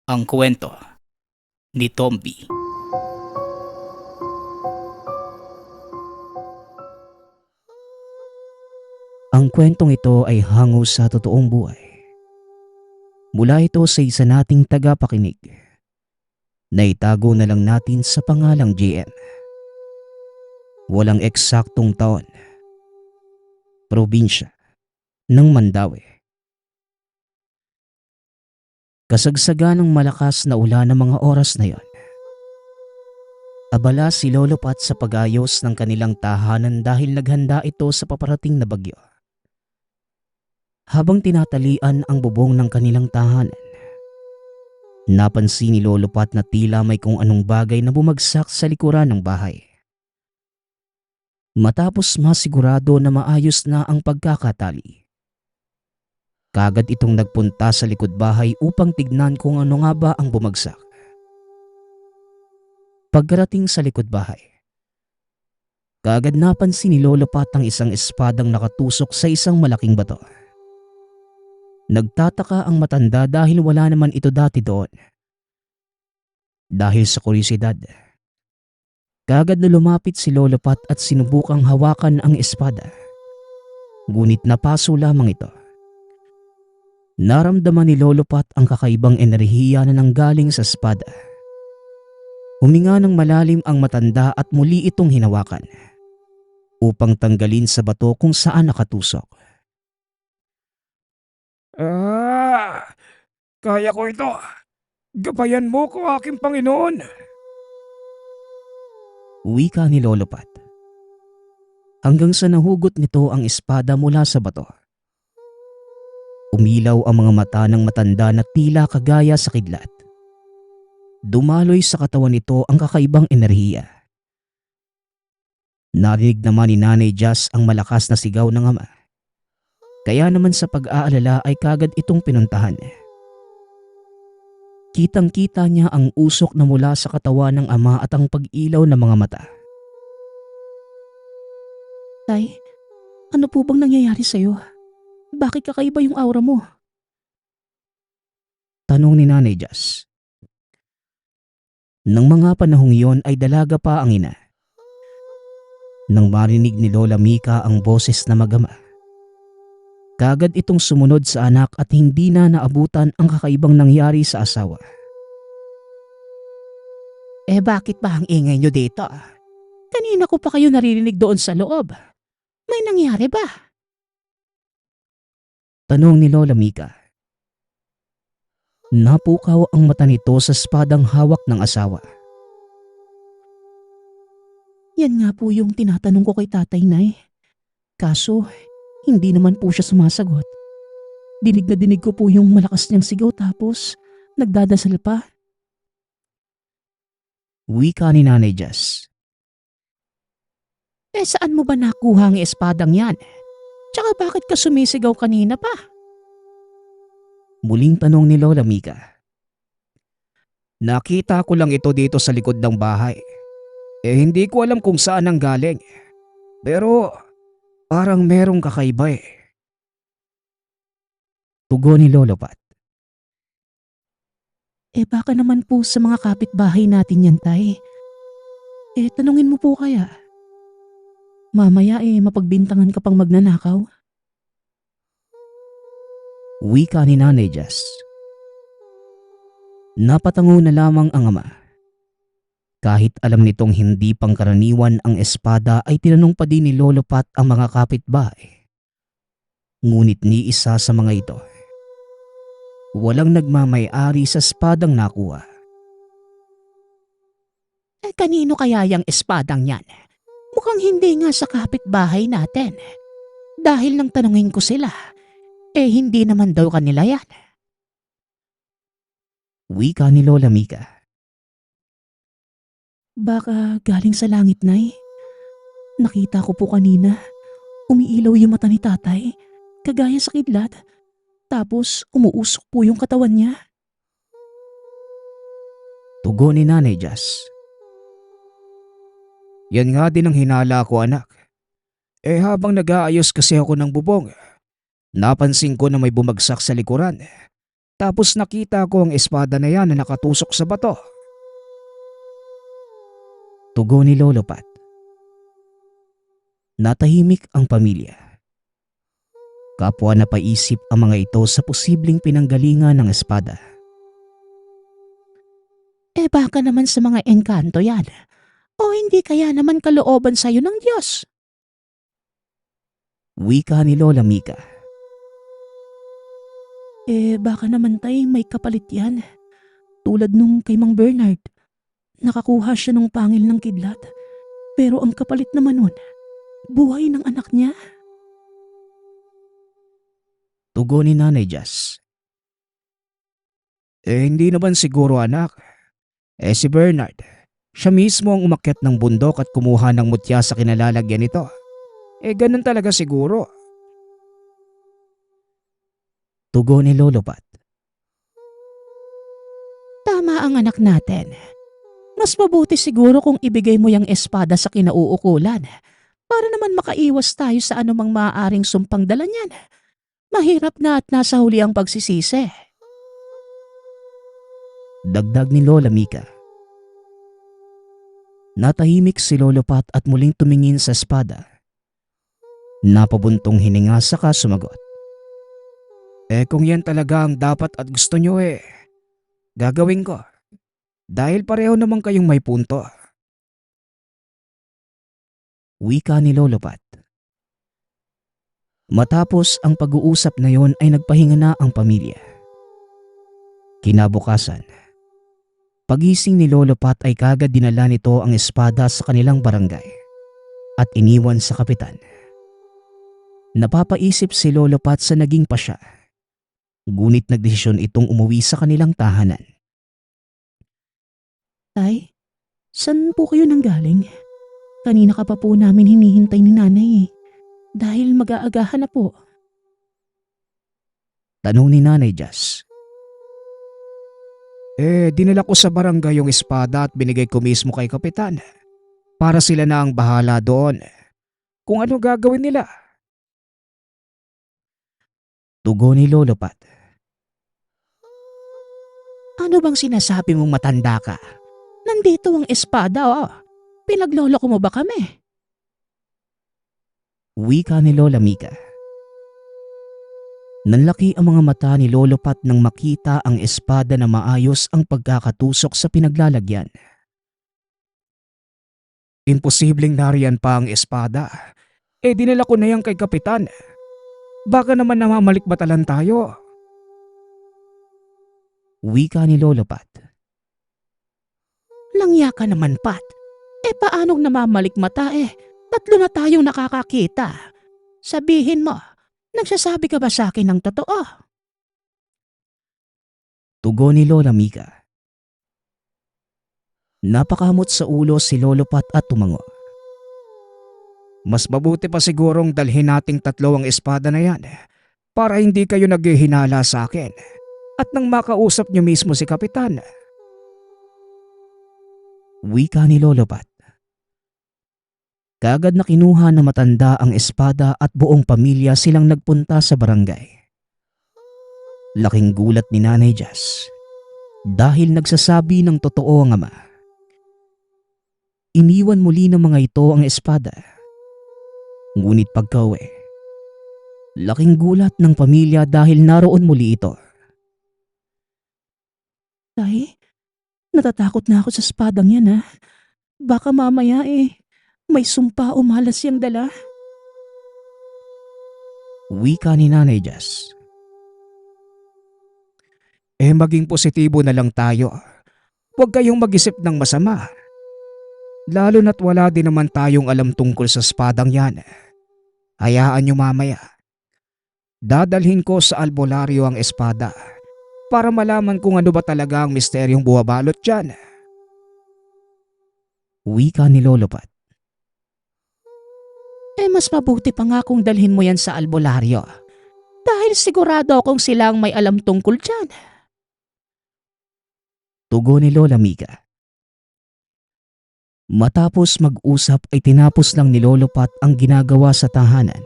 Ang kwento ni Tomby. Ang kwentong ito ay hango sa totoong buhay. Mula ito sa isa nating tagapakinig na itago na lang natin sa pangalang JM. Walang eksaktong taon. Probinsya ng Mandaue. Kasagsagan ng malakas na ulan ng mga oras na yon. Abala si Lolo Pat sa pag-ayos ng kanilang tahanan dahil naghanda ito sa paparating na bagyo. Habang tinatalian ang bubong ng kanilang tahanan, napansin ni Lolo Pat na tila may kung anong bagay na bumagsak sa likuran ng bahay. Matapos masigurado na maayos na ang pagkakatali, kagad itong nagpunta sa likod bahay upang tignan kung ano nga ba ang bumagsak. Pagkarating sa likod bahay, kagad napansin ni Lolo Pat ang isang espadang nakatusok sa isang malaking bato. Nagtataka ang matanda dahil wala naman ito dati doon. Dahil sa kuryosidad, kagad na lumapit si Lolo Pat at sinubukang hawakan ang espada. Ngunit napaso lamang ito. Naramdaman ni Lolo Pat ang kakaibang enerhiya na nanggaling sa espada. Huminga ng malalim ang matanda at muli itong hinawakan upang tanggalin sa bato kung saan nakatusok. Kaya ko ito. Gabayan mo ko, aking Panginoon. Wika ni Lolo Pat. Hanggang sa nahugot nito ang espada mula sa bato. Umilaw ang mga mata ng matanda na tila kagaya sa kidlat. Dumaloy sa katawan nito ang kakaibang enerhiya. Narinig naman ni Nanay Jazz ang malakas na sigaw ng ama. Kaya naman sa pag-aalala ay kagad itong pinuntahan. Kitang-kita niya ang usok na mula sa katawan ng ama at ang pag-ilaw ng mga mata. Tay, ano po bang nangyayari sa'yo? Bakit kakaiba yung aura mo? Tanong ni Nanay Jazz. Nang mga panahong iyon ay dalaga pa ang ina. Nang marinig ni Lola Mika ang boses na magama, kagad itong sumunod sa anak at hindi na naabutan ang kakaibang nangyari sa asawa. Bakit ba ang ingay nyo dito? Kanina ko pa kayo naririnig doon sa loob. May nangyari ba? Tanong ni Lola Mika. Napukaw ang mata nito sa espadang hawak ng asawa. Yan nga po yung tinatanong ko kay Tatay, Nay. Kaso, hindi naman po siya sumasagot. Dinig na dinig ko po yung malakas niyang sigaw tapos nagdadasal pa. Wika ni Nanay Jazz. Saan mo ba nakuha ang espadang yan? Tsaka bakit ka sumisigaw kanina pa? Muling tanong ni Lola Mika. Nakita ko lang ito dito sa likod ng bahay. Hindi ko alam kung saan ang galing. Pero parang merong kakaiba eh. Tugon ni Lolo Pat. Baka naman po sa mga kapitbahay natin yan, Tay. Tanungin mo po kaya. Mamaya mapagbintangan ka pang magnanakaw. Wika ni Nanay Jazz. Napatango na lamang ang ama. Kahit alam nitong hindi pangkaraniwan ang espada ay tinanong pa din ni Lolo Pat ang mga kapitbahay. Ngunit ni isa sa mga ito, walang nagmamay-ari sa espadang nakuha. Kanino kaya yung espadang yan? Mukhang hindi nga sa kapitbahay natin. Dahil nang tanungin ko sila, hindi naman daw kanila yan. Wika ni Lola Mika. Baka galing sa langit, Nay. Nakita ko po kanina, umiilaw yung mata ni Tatay, kagaya sa kidlat. Tapos umuusok po yung katawan niya. Tugon ni Nanay Jazz. Yan nga din ang hinala ko, anak. Habang nag-aayos kasi ako ng bubong, napansin ko na may bumagsak sa likuran. Tapos nakita ko ang espada na yan na nakatusok sa bato. Tugon ni Lolo Pat. Natahimik ang pamilya. Kapwa napaisip ang mga ito sa posibleng pinanggalingan ng espada. Baka naman sa mga engkanto yan. O hindi kaya naman kalooban sa'yo ng Diyos? Wika ni Lola Mika. Baka naman tay may kapalit yan. Tulad nung kay Mang Bernard. Nakakuha siya ng pangil ng kidlat. Pero ang kapalit naman nun, buhay ng anak niya. Tugon ni Nanay Jazz. Hindi naman siguro anak. Si Bernard, siya mismo ang umakyat ng bundok at kumuha ng mutya sa kinalalagyan nito. Ganun talaga siguro. Tugon ni Lolo Pat. Tama ang anak natin. Mas mabuti siguro kung ibigay mo yung espada sa kinauukulan para naman makaiwas tayo sa anumang maaaring sumpang dala niyan. Mahirap na at nasa huli ang pagsisisi. Dagdag ni Lola Mika. Natahimik si Lolo Pat at muling tumingin sa espada. Napabuntong hininga saka sumagot. Kung yan talaga ang dapat at gusto nyo gagawin ko. Dahil pareho naman kayong may punto. Wika ni Lolo Pat. Matapos ang pag-uusap na yon ay nagpahinga na ang pamilya. Kinabukasan, pagising ni Lolo Pat ay kagad dinala nito ang espada sa kanilang barangay at iniwan sa kapitan. Napapaisip si Lolo Pat sa naging pasya. Ngunit nagdesisyon itong umuwi sa kanilang tahanan. Tay, saan po kayo nanggaling? Kanina ka pa po namin hinihintay ni nanay dahil mag-aagahan na po. Tanong ni Nanay Jazz. Dinala ko sa barangay yung espada at binigay ko mismo kay kapitan. Para sila na ang bahala doon. Kung ano gagawin nila. Tugon ni Lolo Pat. Ano bang sinasabi mong matanda ka? Nandito ang espada Pinagloloko mo ba kami? Wika ni Lola Mika. Nanlaki ang mga mata ni Lolo Pat nang makita ang espada na maayos ang pagkakatusok sa pinaglalagyan. Imposibleng nariyan pa ang espada. Dinala ko na yan kay kapitan. Baka naman namamalikbatalan tayo. Wika ni Lolo Pat. Langya ka naman, Pat. Paanong namamalikmata Tatlo na tayong nakakakita. Sabihin mo, nagsasabi ka ba sa akin ng totoo? Tugon ni Lola Mika. Napakamot sa ulo si Lolo Pat at tumango. Mas mabuti pa sigurong dalhin nating tatlo ang espada na yan para hindi kayo naghihinala sa akin at nang makausap niyo mismo si kapitan. Wika ni Lolo Pat. Kagad na kinuha ng matanda ang espada at buong pamilya silang nagpunta sa barangay. Laking gulat ni Nanay Jazz dahil nagsasabi ng totoo ang ama. Iniwan muli ng mga ito ang espada. Ngunit pagka-uwi, laking gulat ng pamilya dahil naroon muli ito. Tay, natatakot na ako sa espadang yan Baka mamaya may sumpa o malas yung dala. Wika ni Nanay Jazz. Maging positibo na lang tayo. Huwag kayong mag-isip ng masama. Lalo na't wala din naman tayong alam tungkol sa espadang yan. Hayaan nyo mamaya. Dadalhin ko sa albularyo ang espada para malaman kung ano ba talaga ang misteryong buwabalot dyan. Wika ni Lolo Pat. Mas mabuti pa nga kung dalhin mo yan sa albularyo. Dahil sigurado akong sila ang may alam tungkol dyan. Tugon ni Lola Mika. Matapos mag-usap ay tinapos lang ni Lolo Pat ang ginagawa sa tahanan.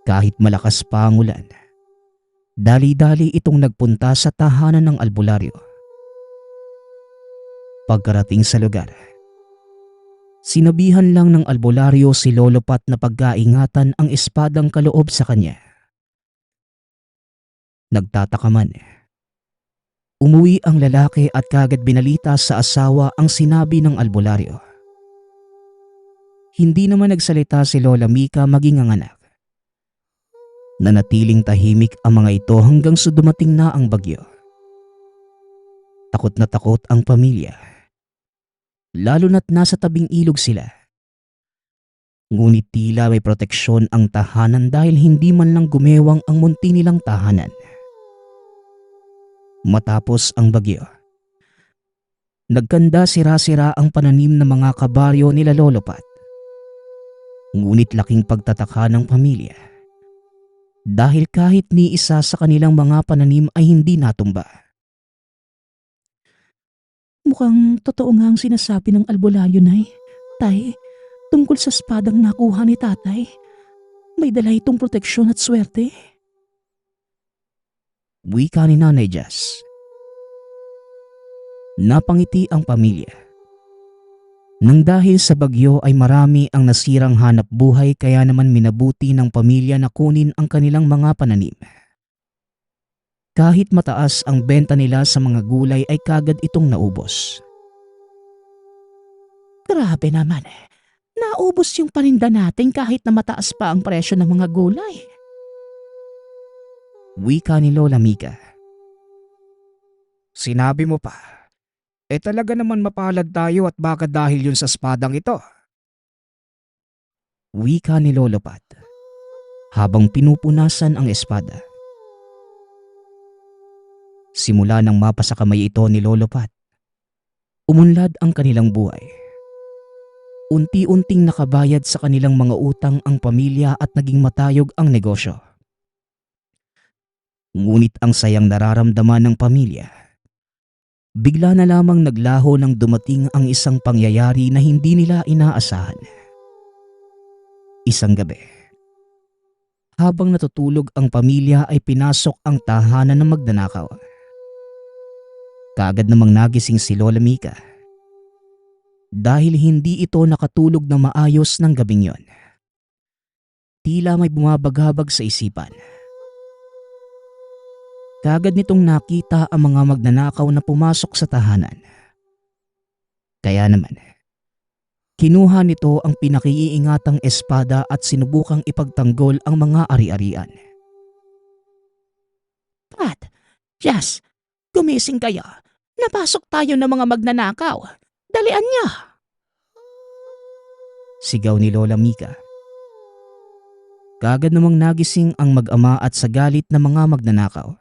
Kahit malakas pa ang ulan, Dali-dali itong nagpunta sa tahanan ng albularyo. Pagkarating sa lugar, sinabihan lang ng albularyo si Lolo Pat na pagkaingatan ang espadang kaloob sa kanya. Nagtataka man. Umuwi ang lalaki at kagad binalita sa asawa ang sinabi ng albularyo. Hindi naman nagsalita si Lola Mika maging ang anak. Nanatiling tahimik ang mga ito hanggang sa dumating na ang bagyo. Takot na takot ang pamilya. Lalo na't nasa tabing ilog sila. Ngunit tila may proteksyon ang tahanan dahil hindi man lang gumewang ang munti nilang tahanan. Matapos ang bagyo, nagkanda sira-sira ang pananim ng mga kabaryo nila Lolo Pat. Ngunit laking pagtataka ng pamilya dahil kahit ni isa sa kanilang mga pananim ay hindi natumba. Mukhang totoo nga ang sinasabi ng albularyo, Nay. Tay, tungkol sa espadang nakuha ni tatay. May dala itong proteksyon at swerte. Wika ni Nanay Jazz. Napangiti ang pamilya. Nang dahil sa bagyo ay marami ang nasirang hanap buhay kaya naman minabuti ng pamilya na kunin ang kanilang mga pananim. Kahit mataas ang benta nila sa mga gulay ay kagad itong naubos. Grabe naman. Naubos yung paninda natin kahit na mataas pa ang presyo ng mga gulay. Wika ni Lola Mika. Sinabi mo pa. Talaga naman mapalad tayo at baka dahil yun sa espadang ito. Wika ni Lolo Pat habang pinupunasan ang espada. Simula nang mapasa kamay ito ni Lolo Pat, umunlad ang kanilang buhay. Unti-unting nakabayad sa kanilang mga utang ang pamilya at naging matayog ang negosyo. Ngunit ang sayang nararamdaman ng pamilya, bigla na lamang naglaho nang dumating ang isang pangyayari na hindi nila inaasahan. Isang gabi, habang natutulog ang pamilya ay pinasok ang tahanan ng magnanakaw. Kaagad namang nagising si Lola Mika dahil hindi ito nakatulog na maayos ng gabing yon. Tila may bumabagabag sa isipan. Kaagad nitong nakita ang mga magnanakaw na pumasok sa tahanan. Kaya naman, kinuha nito ang pinakiiingatang espada at sinubukang ipagtanggol ang mga ari-arian. Pat, Jazz, gumising kayo. Napasok tayo ng mga magnanakaw. Dalian niya. Sigaw ni Lola Mika. Kaagad namang nagising ang mag-ama at sa galit ng mga magnanakaw,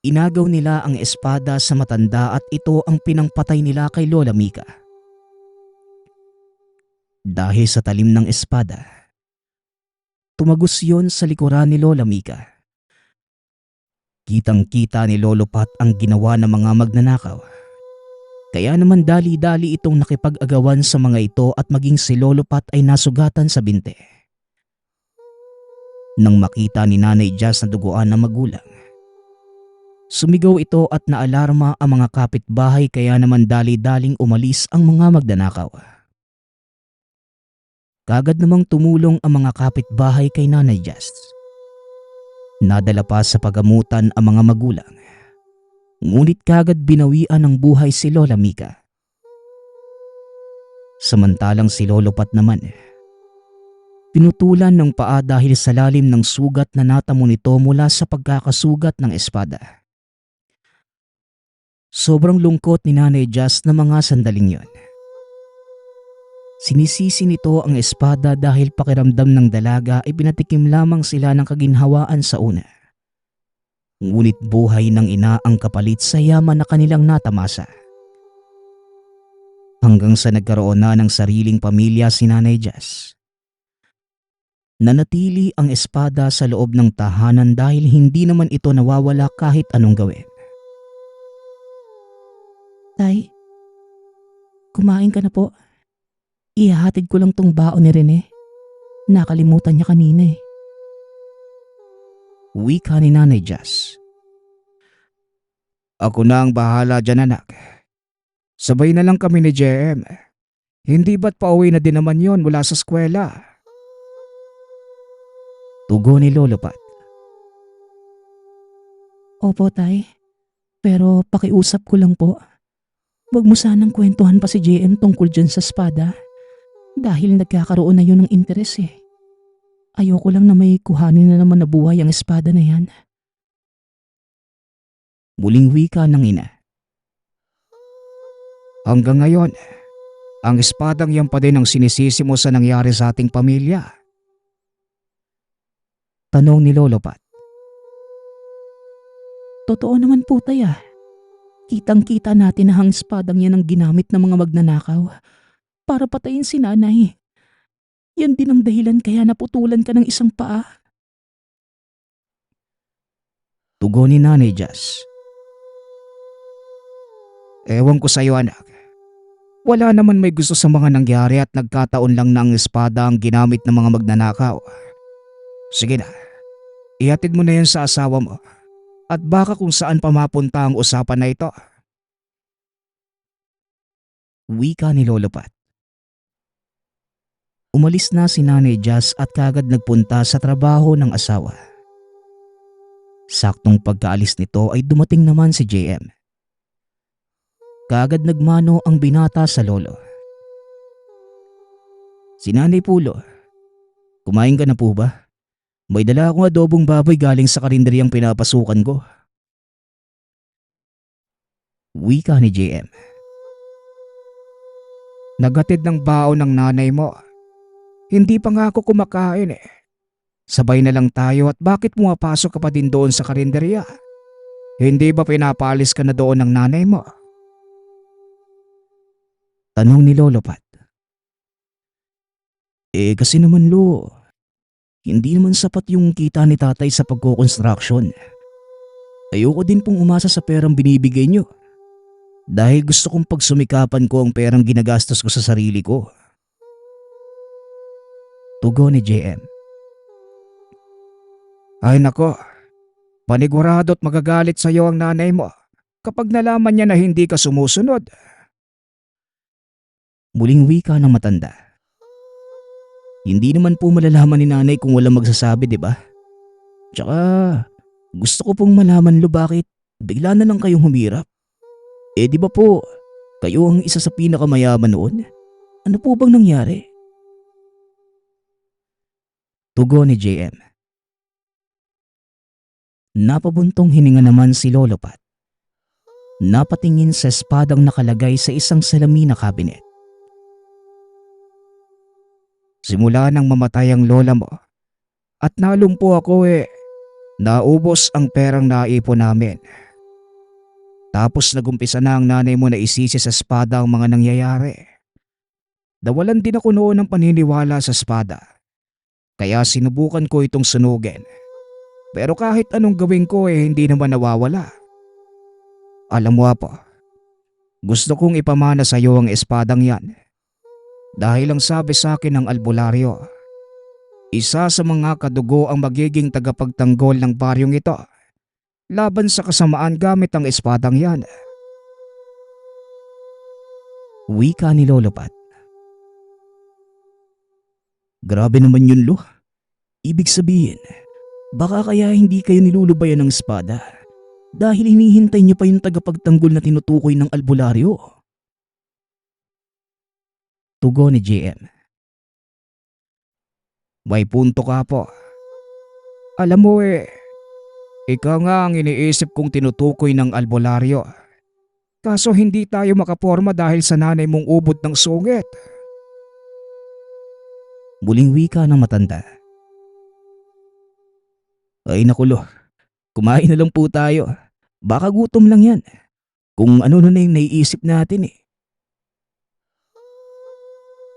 inagaw nila ang espada sa matanda at ito ang pinangpatay nila kay Lola Mika. Dahil sa talim ng espada, tumagos yon sa likuran ni Lola Mika. Kitang-kita ni Lolo Pat ang ginawa ng mga magnanakaw. Kaya naman dali-dali itong nakipag-agawan sa mga ito at maging si Lolo Pat ay nasugatan sa binte. Nang makita ni Nanay Jazz na duguan ng magulang, sumigaw ito at naalarma ang mga kapitbahay kaya naman dali-daling umalis ang mga magnanakaw. Kagad namang tumulong ang mga kapitbahay kay Nanay Jazz. Nadala pa sa pagamutan ang mga magulang. Ngunit kagad binawian ng buhay si Lola Mika. Samantalang si Lolo Pat naman, pinutulan ng paa dahil sa lalim ng sugat na natamo nito mula sa pagkakasugat ng espada. Sobrang lungkot ni Nanay Jazz na mga sandaling yon. Sinisisi nito ang espada dahil pakiramdam ng dalaga ay pinatikim lamang sila ng kaginhawaan sa una. Ngunit buhay ng ina ang kapalit sa yaman na kanilang natamasa. Hanggang sa nagkaroon na ng sariling pamilya si Nanay Jazz. Nanatili ang espada sa loob ng tahanan dahil hindi naman ito nawawala kahit anong gawin. Tay, kumain ka na po. Ihahatid ko lang tong baon ni Rene. Nakalimutan niya kanina eh. Wika ni Nanay Jazz. Ako na ang bahala dyan, anak. Sabay na lang kami ni JM. Hindi ba't pauwi na din naman yon mula sa eskwela? Tugon ni Lolo Pat. Opo, Tay. Pero pakiusap ko lang po. Huwag mo sanang kwentuhan pa si JM tungkol dyan sa espada. Dahil nagkakaroon na yun ng interes eh. Ayoko lang na may kuhanin na naman na buhay ang espada na yan. Muling wika ng ina. Hanggang ngayon, ang espadang yan pa din ang sinisisi mo sa nangyari sa ating pamilya. Tanong ni Lolo Pat. Totoo naman po, Tay ah. Kitang-kita natin na ang espadang yan ang ginamit ng mga magnanakaw para patayin si nanay. Yan din ang dahilan kaya naputulan ka ng isang paa. Tugon ni Nanay Jazz. Ewan ko sa'yo, anak. Wala naman may gusto sa mga nangyari at nagkataon lang na ang espada ang ginamit ng mga magnanakaw. Sige na, ihatid mo na yan sa asawa mo. At baka kung saan pa mapunta ang usapan na ito. Wika ni Lolo Pat. Umalis na si Nanay Jazz at kagad nagpunta sa trabaho ng asawa. Saktong pagkaalis nito ay dumating naman si JM. Kagad nagmano ang binata sa lolo. Si Nanay Pulo, kumain ka na po ba? May dala akong adobong baboy galing sa karinderyang pinapasukan ko. Wika ni JM. Nagatid ng baon ng nanay mo. Hindi pa nga ako kumakain eh. Sabay na lang tayo at bakit pumapasok ka pa din doon sa karinderya? Hindi ba pinapalis ka na doon ng nanay mo? Tanong ni Lolo Pat. Kasi naman lo, hindi naman sapat yung kita ni tatay sa pagko-construction. Ayoko din pong umasa sa perang binibigay nyo. Dahil gusto kong pagsumikapan ko ang perang ginagastos ko sa sarili ko. Tugon ni JM. Ay nako, panigurado at magagalit sa iyo ang nanay mo kapag nalaman niya na hindi ka sumusunod. Muling wika ng matanda. Hindi naman po malalaman ni nanay kung walang magsasabi, di ba? Tsaka, gusto ko pong malaman lo bakit bigla na lang kayong humirap. Di ba po, kayo ang isa sa pinakamayaman noon? Ano po bang nangyari? Tugon ni JM. Napabuntong hininga naman si Lolo Pat. Napatingin sa espadang nakalagay sa isang salamin na kabinet. Simula nang mamatay ang lola mo at nalumpo ako naubos ang perang naipon namin. Tapos nagumpisa na ang nanay mo na isisi sa espada ang mga nangyayari. Nawalan din ako noon ng paniniwala sa espada. Kaya sinubukan ko itong sunugin. Pero kahit anong gawin ko hindi naman nawawala. Alam mo po, gusto kong ipamana sa iyo ang espadang yan. Dahil ang sabi sa akin ng albularyo, isa sa mga kadugo ang magiging tagapagtanggol ng baryong ito laban sa kasamaan gamit ang espadang yan. Wika ni Lolo Pat. Grabe naman yun lo. Ibig sabihin, baka kaya hindi kayo nilulubayan ng espada dahil hinihintay niyo pa yung tagapagtanggol na tinutukoy ng albularyo. Tugon ni JM. May punto ka po. Alam mo ikaw nga ang iniisip kong tinutukoy ng albularyo. Kaso hindi tayo makaporma dahil sa nanay mong ubod ng sungit. Muling wika ng matanda. Ay nakulo, kumain na lang po tayo. Baka gutom lang yan. Kung ano na yung naiisip natin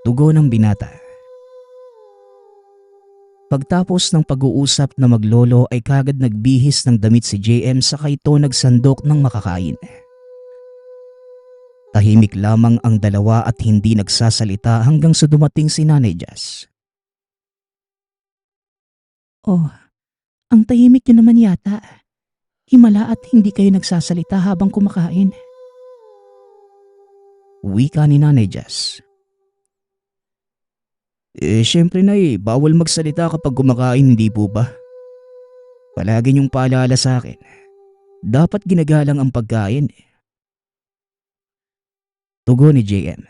Tugon ng binata. Pagtapos ng pag-uusap na maglolo ay kagad nagbihis ng damit si JM saka ito nagsandok ng makakain. Tahimik lamang ang dalawa at hindi nagsasalita hanggang sa dumating si Nanay Jazz. Oh, Ang tahimik niyo naman yata. Himala at hindi kayo nagsasalita habang kumakain. Wika ni Nanay Jazz. Syempre Nay, bawal magsalita kapag kumakain, hindi po ba? Palagi niyong paalala sa akin. Dapat ginagalang ang pagkain. Tugon ni JM.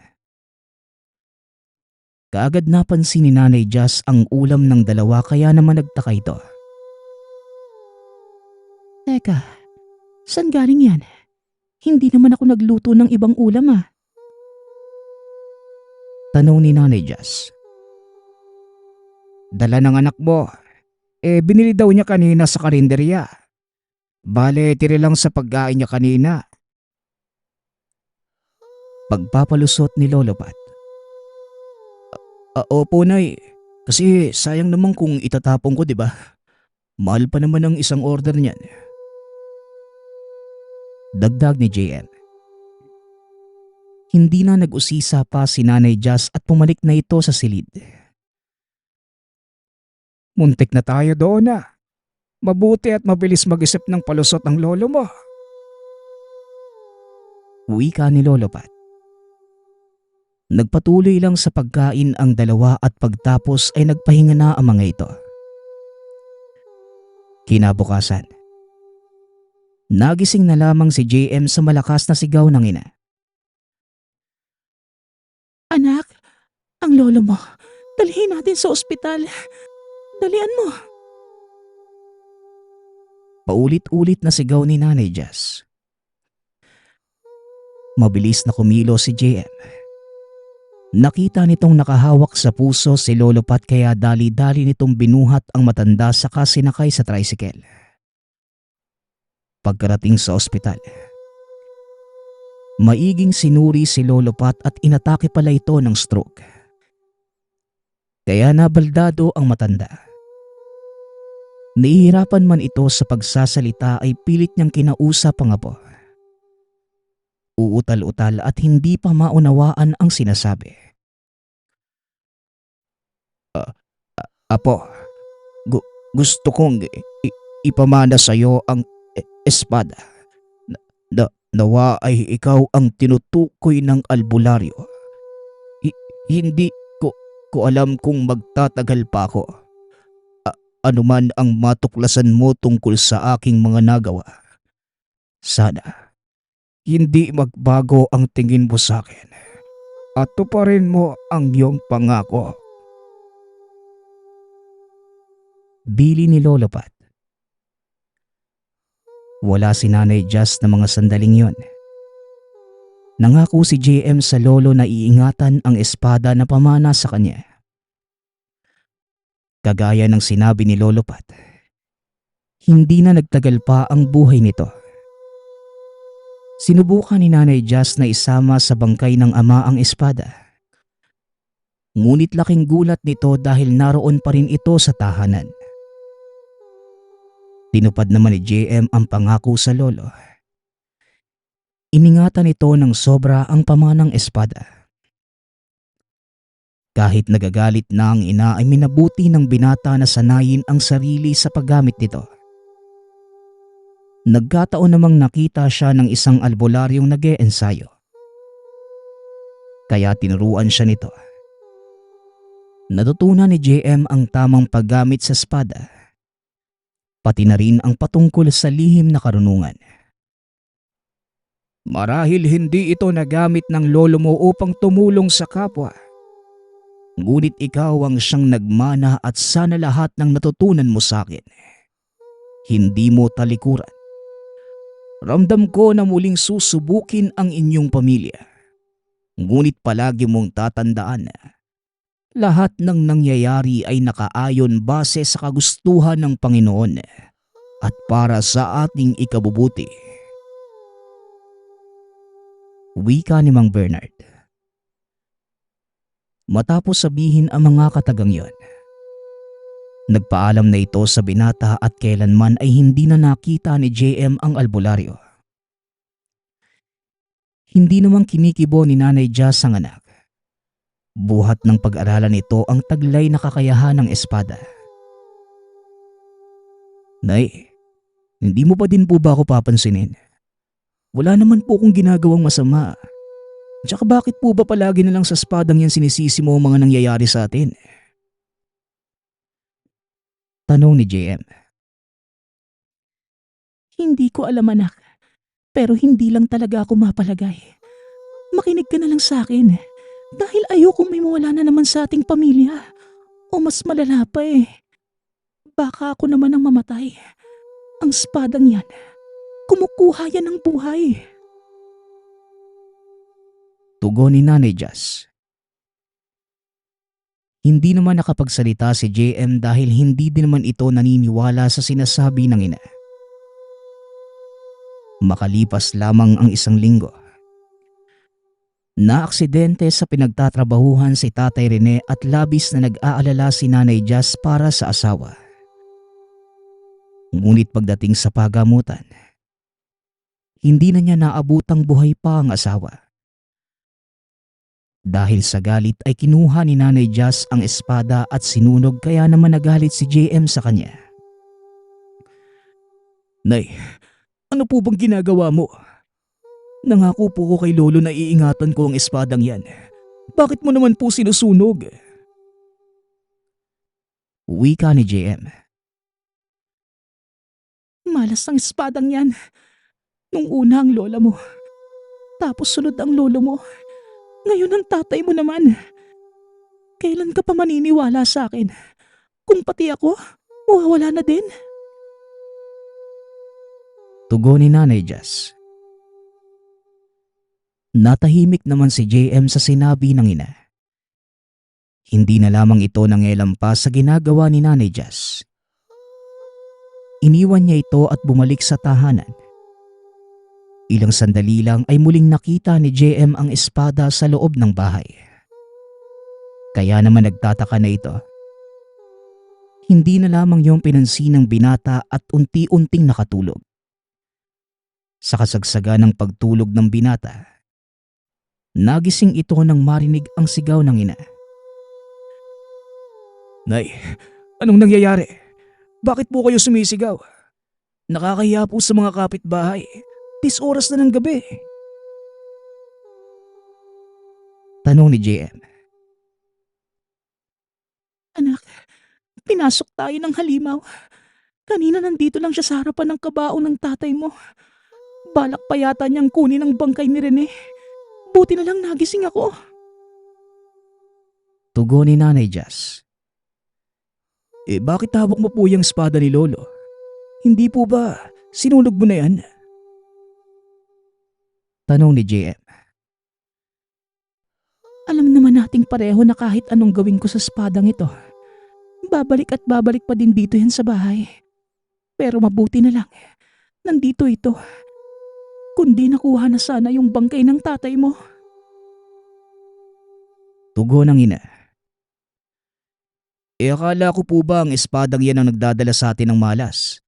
Kaagad napansin ni Nanay Jazz ang ulam ng dalawa kaya naman nagtaka ito. Teka, saan galing yan? Hindi naman ako nagluto ng ibang ulam ah. Tanong ni Nanay Jazz. Dala ng anak mo. Binili daw niya kanina sa karinderya. Bale, tiri lang sa pagkain niya kanina. Pagpapalusot ni Lolo Pat. Opo Nay, kasi sayang naman kung itatapon ko, di ba? Mahal pa naman ang isang order niyan. Dagdag ni JM. Hindi na nag-usisa pa si Nanay Jazz at pumalik na ito sa silid. Muntik na tayo doon na. Mabuti at mabilis mag-isip ng palusot ang lolo mo. Wika ni Lolo Pat. Nagpatuloy lang sa pagkain ang dalawa at pagtapos ay nagpahinga na ang mga ito. Kinabukasan. Nagising na lamang si JM sa malakas na sigaw ng ina. Anak, ang lolo mo. Dalhin natin sa ospital. Dalian mo. Paulit-ulit na sigaw ni Nanay Jazz. Mabilis na kumilo si JM. Nakita nitong nakahawak sa puso si Lolo Pat kaya dali-dali nitong binuhat ang matanda saka sinakay sa tricycle. Pagkarating sa ospital, maiging sinuri si Lolo Pat at inatake pala ito ng stroke. Kaya nabaldado ang matanda. Nahihirapan man ito sa pagsasalita ay pilit niyang kinausap ang apo. Uutal-utal at hindi pa maunawaan ang sinasabi. Apo, gusto kong ipamana sa iyo ang espada. Nawa ay ikaw ang tinutukoy ng albularyo. Hindi ko alam kung magtatagal pa ako. Anuman ang matuklasan mo tungkol sa aking mga nagawa. Sana hindi magbago ang tingin mo sa akin at tuparin mo ang iyong pangako. Bili ni Lolo Pat. Wala si Nanay Jazz na mga sandaling yon. Nangako si JM sa lolo na iingatan ang espada na pamana sa kanya. Kagaya ng sinabi ni Lolo Pat, hindi na nagtagal pa ang buhay nito. Sinubukan ni Nanay Jazz na isama sa bangkay ng ama ang espada. Ngunit laking gulat nito dahil naroon pa rin ito sa tahanan. Tinupad naman ni JM ang pangako sa lolo. Iningatan ito ng sobra ang pamanang espada. Kahit nagagalit na ang ina ay minabuti ng binata na sanayin ang sarili sa paggamit nito. Nagkataon namang nakita siya ng isang albularyong nag-e-ensayo. Kaya tinuruan siya nito. Natutunan ni JM ang tamang paggamit sa espada. Pati na rin ang patungkol sa lihim na karunungan. Marahil hindi ito nagamit ng lolo mo upang tumulong sa kapwa. Ngunit ikaw ang siyang nagmana at sana lahat ng natutunan mo sa akin. Hindi mo talikuran. Ramdam ko na muling susubukin ang inyong pamilya. Ngunit palagi mong tatandaan na lahat ng nangyayari ay nakaayon base sa kagustuhan ng Panginoon at para sa ating ikabubuti. Wika ni Mang Bernard. Matapos sabihin ang mga katagang yon, nagpaalam na ito sa binata at kailanman ay hindi na nakita ni JM ang albularyo. Hindi namang kinikibo ni Nanay Jazz ang anak. Buhat ng pag-aralan nito ang taglay na kakayahan ng espada. Nay, hindi mo pa din po ba ako papansinin? Wala naman po akong ginagawang masama. Tsaka bakit po ba palagi na lang sa espadang yan sinisisi mo ang mga nangyayari sa atin? Tanong ni JM. Hindi ko alam anak, pero hindi lang talaga ako mapalagay. Makinig ka na lang sa akin. Dahil ayokong may mawala na naman sa ating pamilya. O mas malala pa eh. Baka ako naman ang mamatay. Ang espadang yan, kumukuha yan ng buhay. Tugon ni Nanay Jazz. Hindi naman nakapagsalita si JM dahil hindi din naman ito naniniwala sa sinasabi ng ina. Makalipas lamang ang isang linggo. Naaksidente sa pinagtatrabahuhan si Tatay Rene at labis na nag-aalala si Nanay Jazz para sa asawa. Ngunit pagdating sa pagamutan, hindi na niya naabutang buhay pa ang asawa. Dahil sa galit ay kinuha ni Nanay Jazz ang espada at sinunog kaya naman nagalit si JM sa kanya. Nay, ano po bang ginagawa mo? Nangako po ko kay Lolo na iingatan ko ang espadang yan. Bakit mo naman po sinusunog? Wika ni JM. Malas ang espadang yan. Nung una ang lola mo. Tapos sunod ang lolo mo. Ngayon ang tatay mo naman. Kailan ka pa maniniwala sa akin? Kung pati ako, mawawala na din. Tugon ni Nanay Jazz. Natahimik naman si JM sa sinabi ng ina. Hindi na lamang ito nangelampas sa ginagawa ni Nanay Jazz. Iniwan niya ito at bumalik sa tahanan. Ilang sandali lang ay muling nakita ni JM ang espada sa loob ng bahay. Kaya naman nagtataka na ito. Hindi na lamang yung pinansin ng binata at unti-unting nakatulog. Sa kasagsaga ng pagtulog ng binata, nagising ito nang marinig ang sigaw ng ina. Nay, anong nangyayari? Bakit po kayo sumisigaw? Nakakahiya po sa mga kapitbahay. 10 oras na ng gabi. Tanong ni JM. Anak, pinasok tayo ng halimaw. Kanina nandito lang siya sa harapan ng kabaong ng tatay mo. Balak pa yata niyang kunin ang bangkay ni Rene. Buti na lang nagising ako. Tugon ni Nanay Jazz. Bakit hawak mo po yung espada ni Lolo? Hindi po ba sinunog mo na yan? Tanong ni JM. Alam naman nating pareho na kahit anong gawin ko sa espadang ito, babalik at babalik pa din dito yan sa bahay. Pero mabuti na lang, nandito ito. Kundi nakuha na sana yung bangkay ng tatay mo. Tugon ng ina. Akala ko po ba ang espadang yan ang nagdadala sa atin ng malas?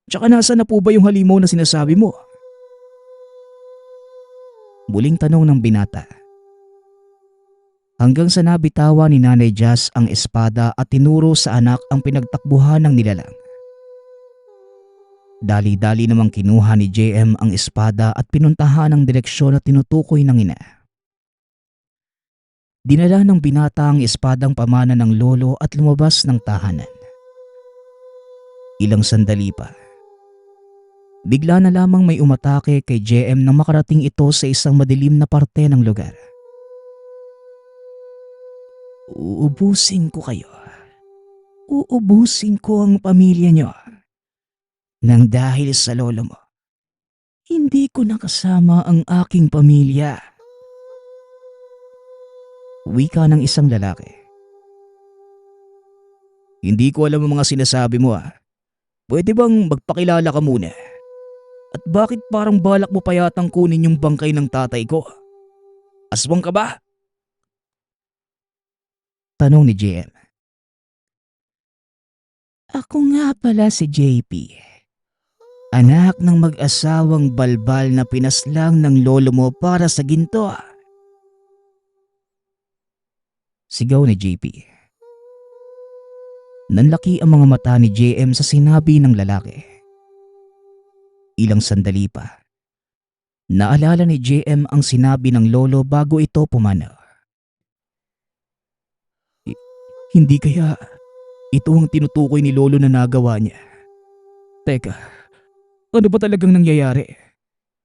Tsaka nasa na po ba yung halimaw na sinasabi mo? Muling tanong ng binata. Hanggang sa nabitawa ni Nanay Jazz ang espada at tinuro sa anak ang pinagtakbuhan ng nilalang. Dali-dali namang kinuha ni JM ang espada at pinuntahan ang direksyon na tinutukoy ng ina. Dinala ng binata ang espadang pamana ng lolo at lumabas ng tahanan. Ilang sandali pa. Bigla na lamang may umatake kay JM nang makarating ito sa isang madilim na parte ng lugar. Uubusin ko kayo. Uubusin ko ang pamilya niyo. Nang dahil sa lolo mo, hindi ko nakasama ang aking pamilya. Wika ng isang lalaki. Hindi ko alam ang mga sinasabi mo . Pwede bang magpakilala ka muna? At bakit parang balak mo pa yatang kunin yung bangkay ng tatay ko? Aswang ka ba? Tanong ni JM. Ako nga pala si JP. Anak ng mag-asawang balbal na pinaslang ng lolo mo para sa ginto. Sigaw ni JP. Nanlaki ang mga mata ni JM sa sinabi ng lalaki. Ilang sandali pa. Naalala ni JM ang sinabi ng lolo bago ito pumanaw. Hindi kaya ito ang tinutukoy ni lolo na nagawa niya? Teka, ano ba talagang nangyayari?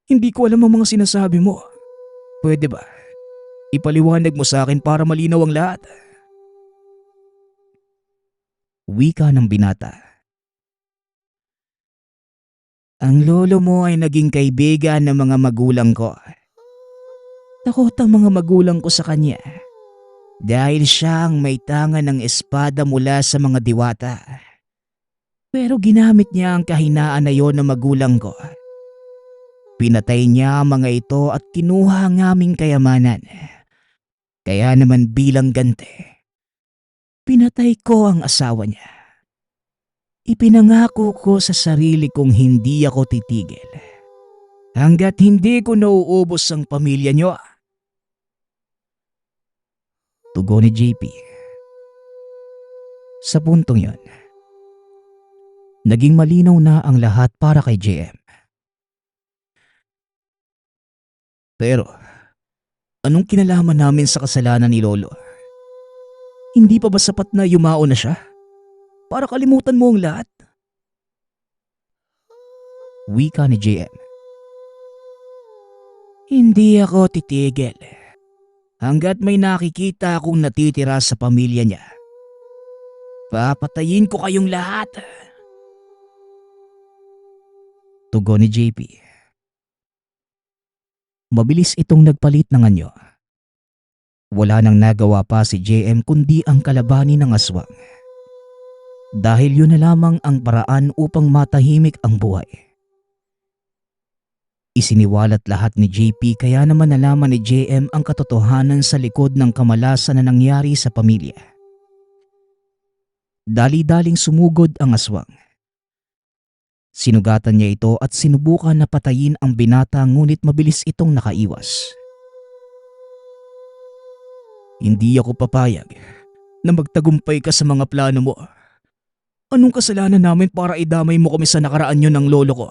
Hindi ko alam ang mga sinasabi mo. Pwede ba? Ipaliwanag mo sa akin para malinaw ang lahat. Wika ng binata. Ang lolo mo ay naging kaibigan ng mga magulang ko. Takot ang mga magulang ko sa kanya dahil siya ang may tangan ng espada mula sa mga diwata. Pero ginamit niya ang kahinaan na yon ng magulang ko. Pinatay niya ang mga ito at kinuha ang aming kayamanan. Kaya naman bilang ganti, pinatay ko ang asawa niya. Ipinangako ko sa sarili kong hindi ako titigil hanggat hindi ko nauubos ang pamilya niyo. Tugon ni JP. Sa puntong yon, naging malinaw na ang lahat para kay JM. Pero, anong kinalaman namin sa kasalanan ni Lolo? Hindi pa ba sapat na yumao na siya? Para kalimutan mo ang lahat? Wika ni JM. Hindi ako titigil hanggat may nakikita akong natitira sa pamilya niya. Papatayin ko kayong lahat. Tugon ni JP. Mabilis itong nagpalit ng anyo. Wala nang nagawa pa si JM kundi ang kalabanin ng aswang. Dahil yun na lamang ang paraan upang matahimik ang buhay. Isiniwalat lahat ni JP kaya naman nalaman ni JM ang katotohanan sa likod ng kamalasan na nangyari sa pamilya. Dali-daling sumugod ang aswang. Sinugatan niya ito at sinubukan na patayin ang binata ngunit mabilis itong nakaiwas. Hindi ako papayag na magtagumpay ka sa mga plano mo. Anong kasalanan namin para idamay mo kami sa nakaraan nyo ng lolo ko?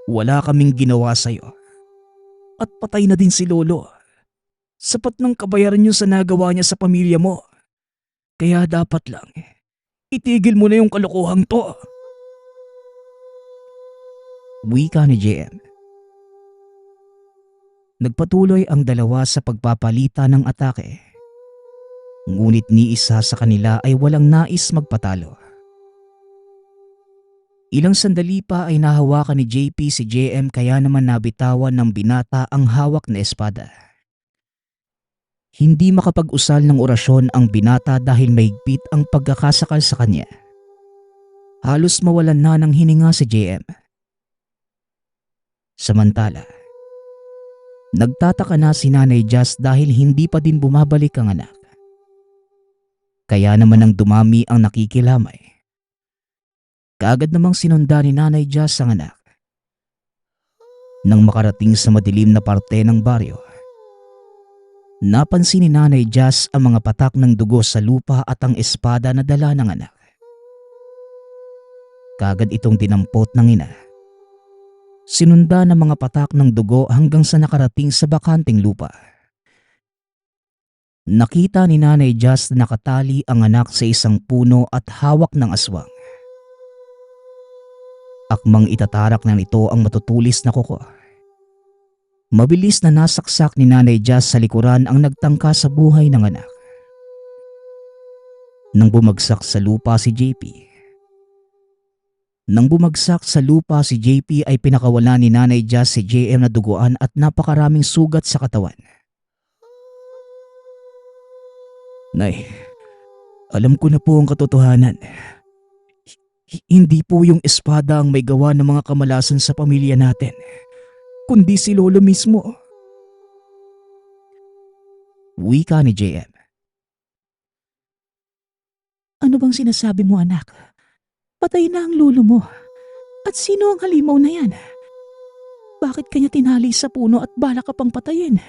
Wala kaming ginawa sa'yo. At patay na din si lolo. Sapat ng kabayaran nyo sa nagawa niya sa pamilya mo. Kaya dapat lang, itigil mo na yung kalokohang to. Wika ni JM. Nagpatuloy ang dalawa sa pagpapalitan ng atake. Ngunit ni isa sa kanila ay walang nais magpatalo. Ilang sandali pa ay nahawakan ni JP si JM kaya naman nabitawan ng binata ang hawak na espada. Hindi makapag-usal ng orasyon ang binata dahil mahigpit ang pagkakasakal sa kanya. Halos mawalan na ng hininga si JM. Samantala, nagtataka na si Nanay Jazz dahil hindi pa din bumabalik ang anak. Kaya naman ang dumami ang nakikilamay. Kaagad namang sinunda ni Nanay Jazz ang anak. Nang makarating sa madilim na parte ng baryo, napansin ni Nanay Jazz ang mga patak ng dugo sa lupa at ang espada na dala ng anak. Kaagad itong dinampot ng ina. Sinunda ng mga patak ng dugo hanggang sa nakarating sa bakanting lupa. Nakita ni Nanay Jazz na nakatali ang anak sa isang puno at hawak ng aswang. Akmang itatarak na nito ang matutulis na kuko. Mabilis na nasaksak ni Nanay Jazz sa likuran ang nagtangka sa buhay ng anak. Nang bumagsak sa lupa si JP. Ay pinakawala ni Nanay Jazz si JM na duguan at napakaraming sugat sa katawan. Nay, alam ko na po ang katotohanan. Hindi po yung espada ang may gawa ng mga kamalasan sa pamilya natin, kundi si Lolo mismo. Wika ni JM. Ano bang sinasabi mo, anak? Patay na ang lolo mo. At sino ang halimaw na yan? Bakit kanya tinali sa puno at balak ka pang patayin?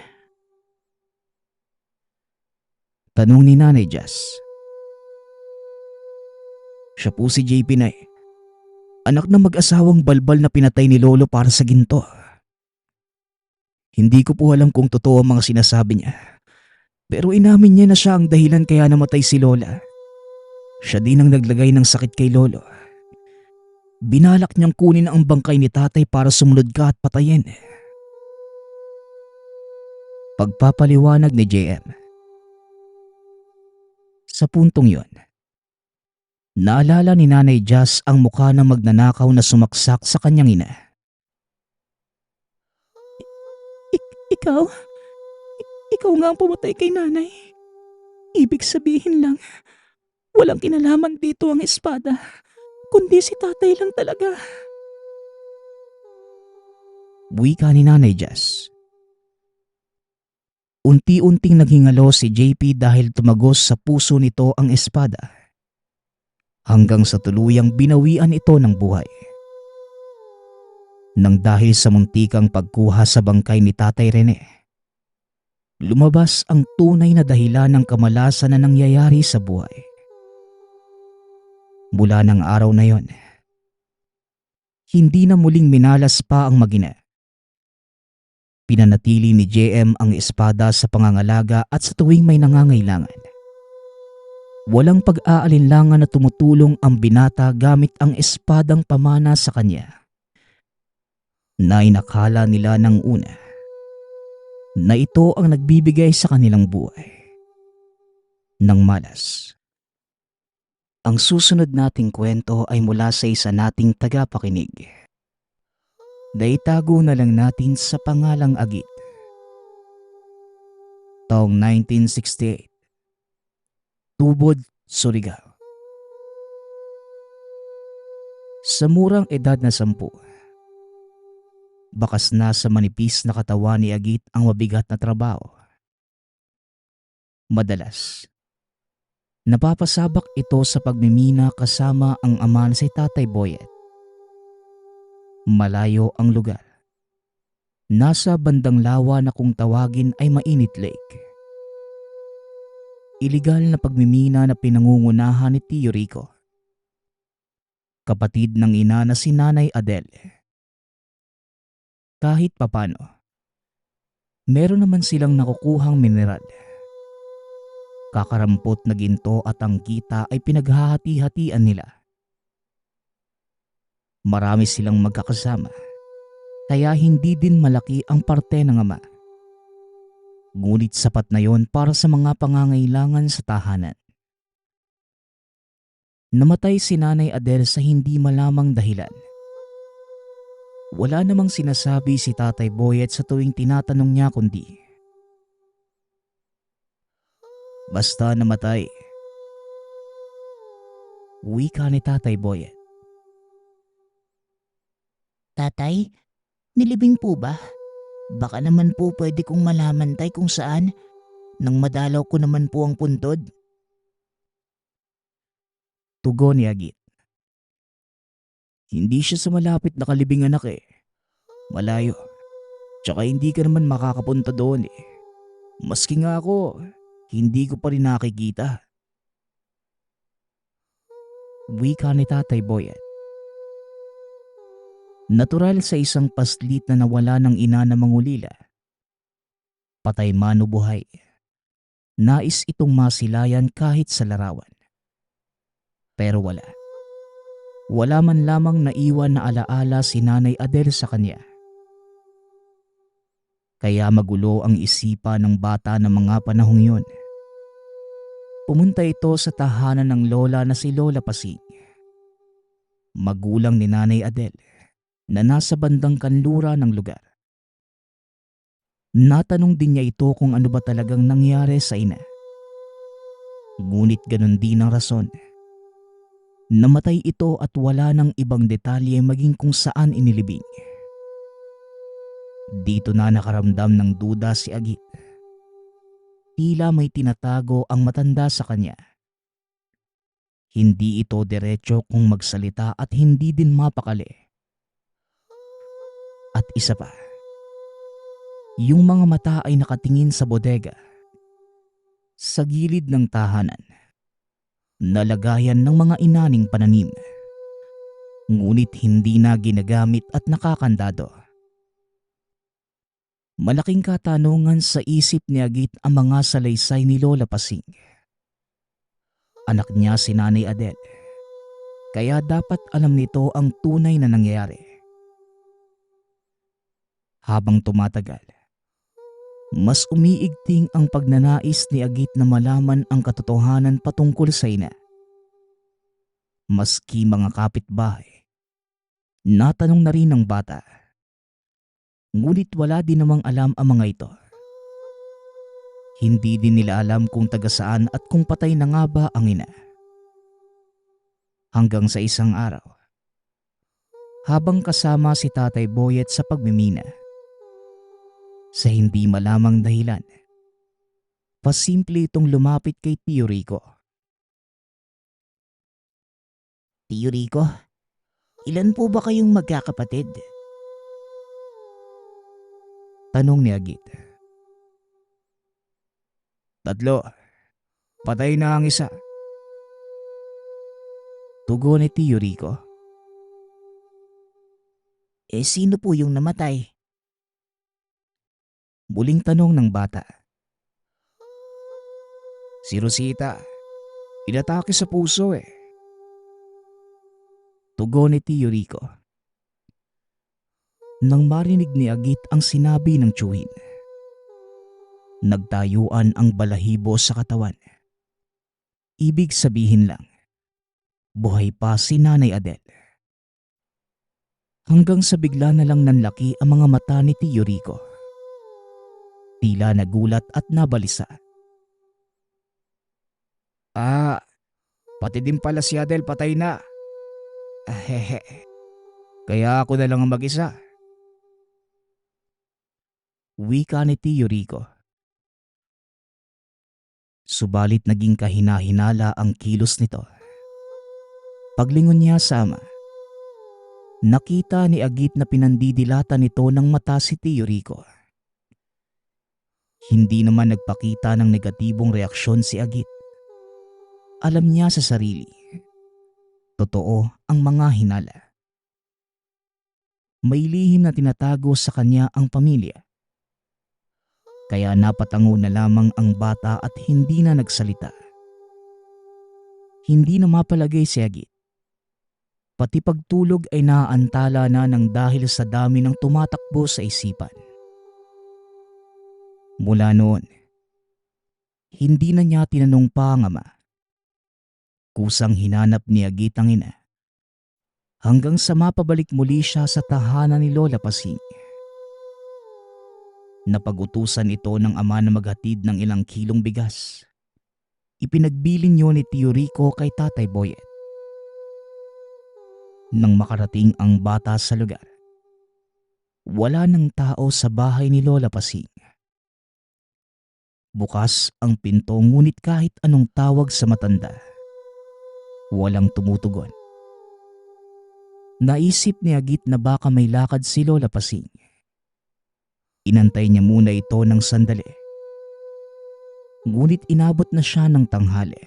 Tanong ni Nanay Jazz. Siya po si JP na anak na mag-asawang balbal na pinatay ni Lolo para sa ginto. Hindi ko po alam kung totoo ang mga sinasabi niya. Pero inamin niya na siya ang dahilan kaya namatay si Lola. Siya din ang naglagay ng sakit kay Lolo. Binalak niyang kunin ang bangkay ni tatay para sumunod ka at patayin. Pagpapaliwanag ni JM. Sa puntong yon, naalala ni Nanay Jazz ang mukha ng magnanakaw na sumaksak sa kanyang ina. Ikaw? Ikaw nga ang pumatay kay nanay. Ibig sabihin lang, walang kinalaman dito ang espada, kundi si tatay lang talaga. Wika ni Nanay Jazz. Unti-unting naghingalo si JP dahil tumagos sa puso nito ang espada. Hanggang sa tuluyang binawian ito ng buhay. Nang dahil sa muntikang pagkuha sa bangkay ni Tatay Rene, lumabas ang tunay na dahilan ng kamalasan na nangyayari sa buhay. Mula ng araw na yon, hindi na muling minalas pa ang mag-ina. Pinanatili ni JM ang espada sa pangangalaga at sa tuwing may nangangailangan. Walang pag-aalinlangan na tumutulong ang binata gamit ang espadang pamana sa kanya. Na inakala nila ng una na ito ang nagbibigay sa kanilang buhay. Nang malas. Ang susunod nating kwento ay mula sa isa nating tagapakinig. Naitago na lang natin sa pangalang Agit. Taong 1968. Tubod, Surigao. Sa murang edad na 10, bakas na sa manipis na katawan ni Agit ang mabigat na trabaho. Madalas, napapasabak ito sa pagmimina kasama ang ama na si Tatay Boyet. Malayo ang lugar. Nasa bandang lawa na kung tawagin ay Mainit Lake. Iligal na pagmimina na pinangungunahan ni Tio Rico. Kapatid ng ina na si Nanay Adele. Kahit papano, meron naman silang nakukuhang mineral. Kakarampot na ginto at ang kita ay pinaghahati-hatian nila. Marami silang magkakasama, kaya hindi din malaki ang parte ng ama. Ngunit sapat na yon para sa mga pangangailangan sa tahanan. Namatay si Nanay Adele sa hindi malamang dahilan. Wala namang sinasabi si Tatay Boyet sa tuwing tinatanong niya kundi, basta namatay. Wika ni Tatay Boyet. Tatay, nilibing po ba? Baka naman po pwede kong malaman tay kung saan, nang madalaw ko naman po ang puntod. Tugon ni Agit. Hindi siya sa malapit na kalibing anak eh. Malayo. Tsaka hindi ka naman makakapunta doon eh. Maski nga ako, hindi ko pa rin nakikita. Wika ni Tatay Boyet. Natural sa isang paslit na nawala ng ina na mangulila. Patay man o buhay. Nais itong masilayan kahit sa larawan. Pero wala. Wala man lamang naiwan na alaala si Nanay Adele sa kanya. Kaya magulo ang isipan ng bata ng mga panahong yun. Pumunta ito sa tahanan ng lola na si Lola Pasig. Magulang ni Nanay Adele na nasa bandang kanlura ng lugar. Natanong din niya ito kung ano ba talagang nangyari sa ina. Ngunit ganun din ang rason. Namatay ito at wala ng ibang detalye maging kung saan inilibing. Dito na nakaramdam ng duda si Agit. Tila may tinatago ang matanda sa kanya. Hindi ito diretso kung magsalita at hindi din mapakali. At isa pa, yung mga mata ay nakatingin sa bodega, sa gilid ng tahanan. na lagayan ng mga inaning pananim. Ngunit hindi na ginagamit at nakakandado. Malaking katanungan sa isip ni Agit ang mga salaysay ni Lola Pasing. Anak niya si Nanay Adele, kaya dapat alam nito ang tunay na nangyayari. Habang tumatagal, mas umiigting ang pagnanais ni Agit na malaman ang katotohanan patungkol sa ina. Maski mga kapitbahay, natanong na rin ng bata. Ngunit wala din namang alam ang mga ito. Hindi din nila alam kung taga saan at kung patay na nga ba ang ina. Hanggang sa isang araw, habang kasama si Tatay Boyet sa pagmimina, sa hindi malamang dahilan, pasimple itong lumapit kay Tio Rico. Tio Rico, ilan po ba kayong magkakapatid? Tanong ni Agit. 3. Patay na ang isa. Tugon ni Tio Rico. Sino po yung namatay? Muling tanong ng bata. Si Rosita. Inatake sa puso eh. Tugon ni Tio Rico. Nang marinig ni Agit ang sinabi ng tiyuhin, nagtayuan ang balahibo sa katawan. Ibig sabihin lang, buhay pa si Nanay Adele. Hanggang sa bigla na lang nanlaki ang mga mata ni Tio Rico. Tila nagulat at nabalisa. Pati din pala si Adele patay na. Hehe. Kaya ako na lang ang mag-isa. Wika ni Tio Rico. Subalit naging kahina-hinala ang kilos nito. Paglingon niya sa ama, nakita ni Agit na pinandidilata nito ng mata si Tio Rico. Hindi naman nagpakita ng negatibong reaksyon si Agit. Alam niya sa sarili, totoo ang mga hinala. May lihim na tinatago sa kanya ang pamilya. Kaya napatango na lamang ang bata at hindi na nagsalita. Hindi na mapalagay si Agit. Pati pagtulog ay naaantala na ng dahil sa dami ng tumatakbo sa isipan. Mula noon, hindi na niya tinanong pa ang ama. Kusang hinanap ni Agit ang ina. Hanggang sa mapabalik muli siya sa tahanan ni Lola Pasing. Napag-utusan ito ng ama na maghatid ng ilang kilong bigas. Ipinagbilin niyo ni Tio Rico kay Tatay Boyet. Nang makarating ang bata sa lugar, wala nang tao sa bahay ni Lola Pasing. Bukas ang pinto ngunit kahit anong tawag sa matanda, walang tumutugon. Naisip ni Agit na baka may lakad si Lola Pasing. Inantay niya muna ito ng sandali. Ngunit inabot na siya ng tanghali.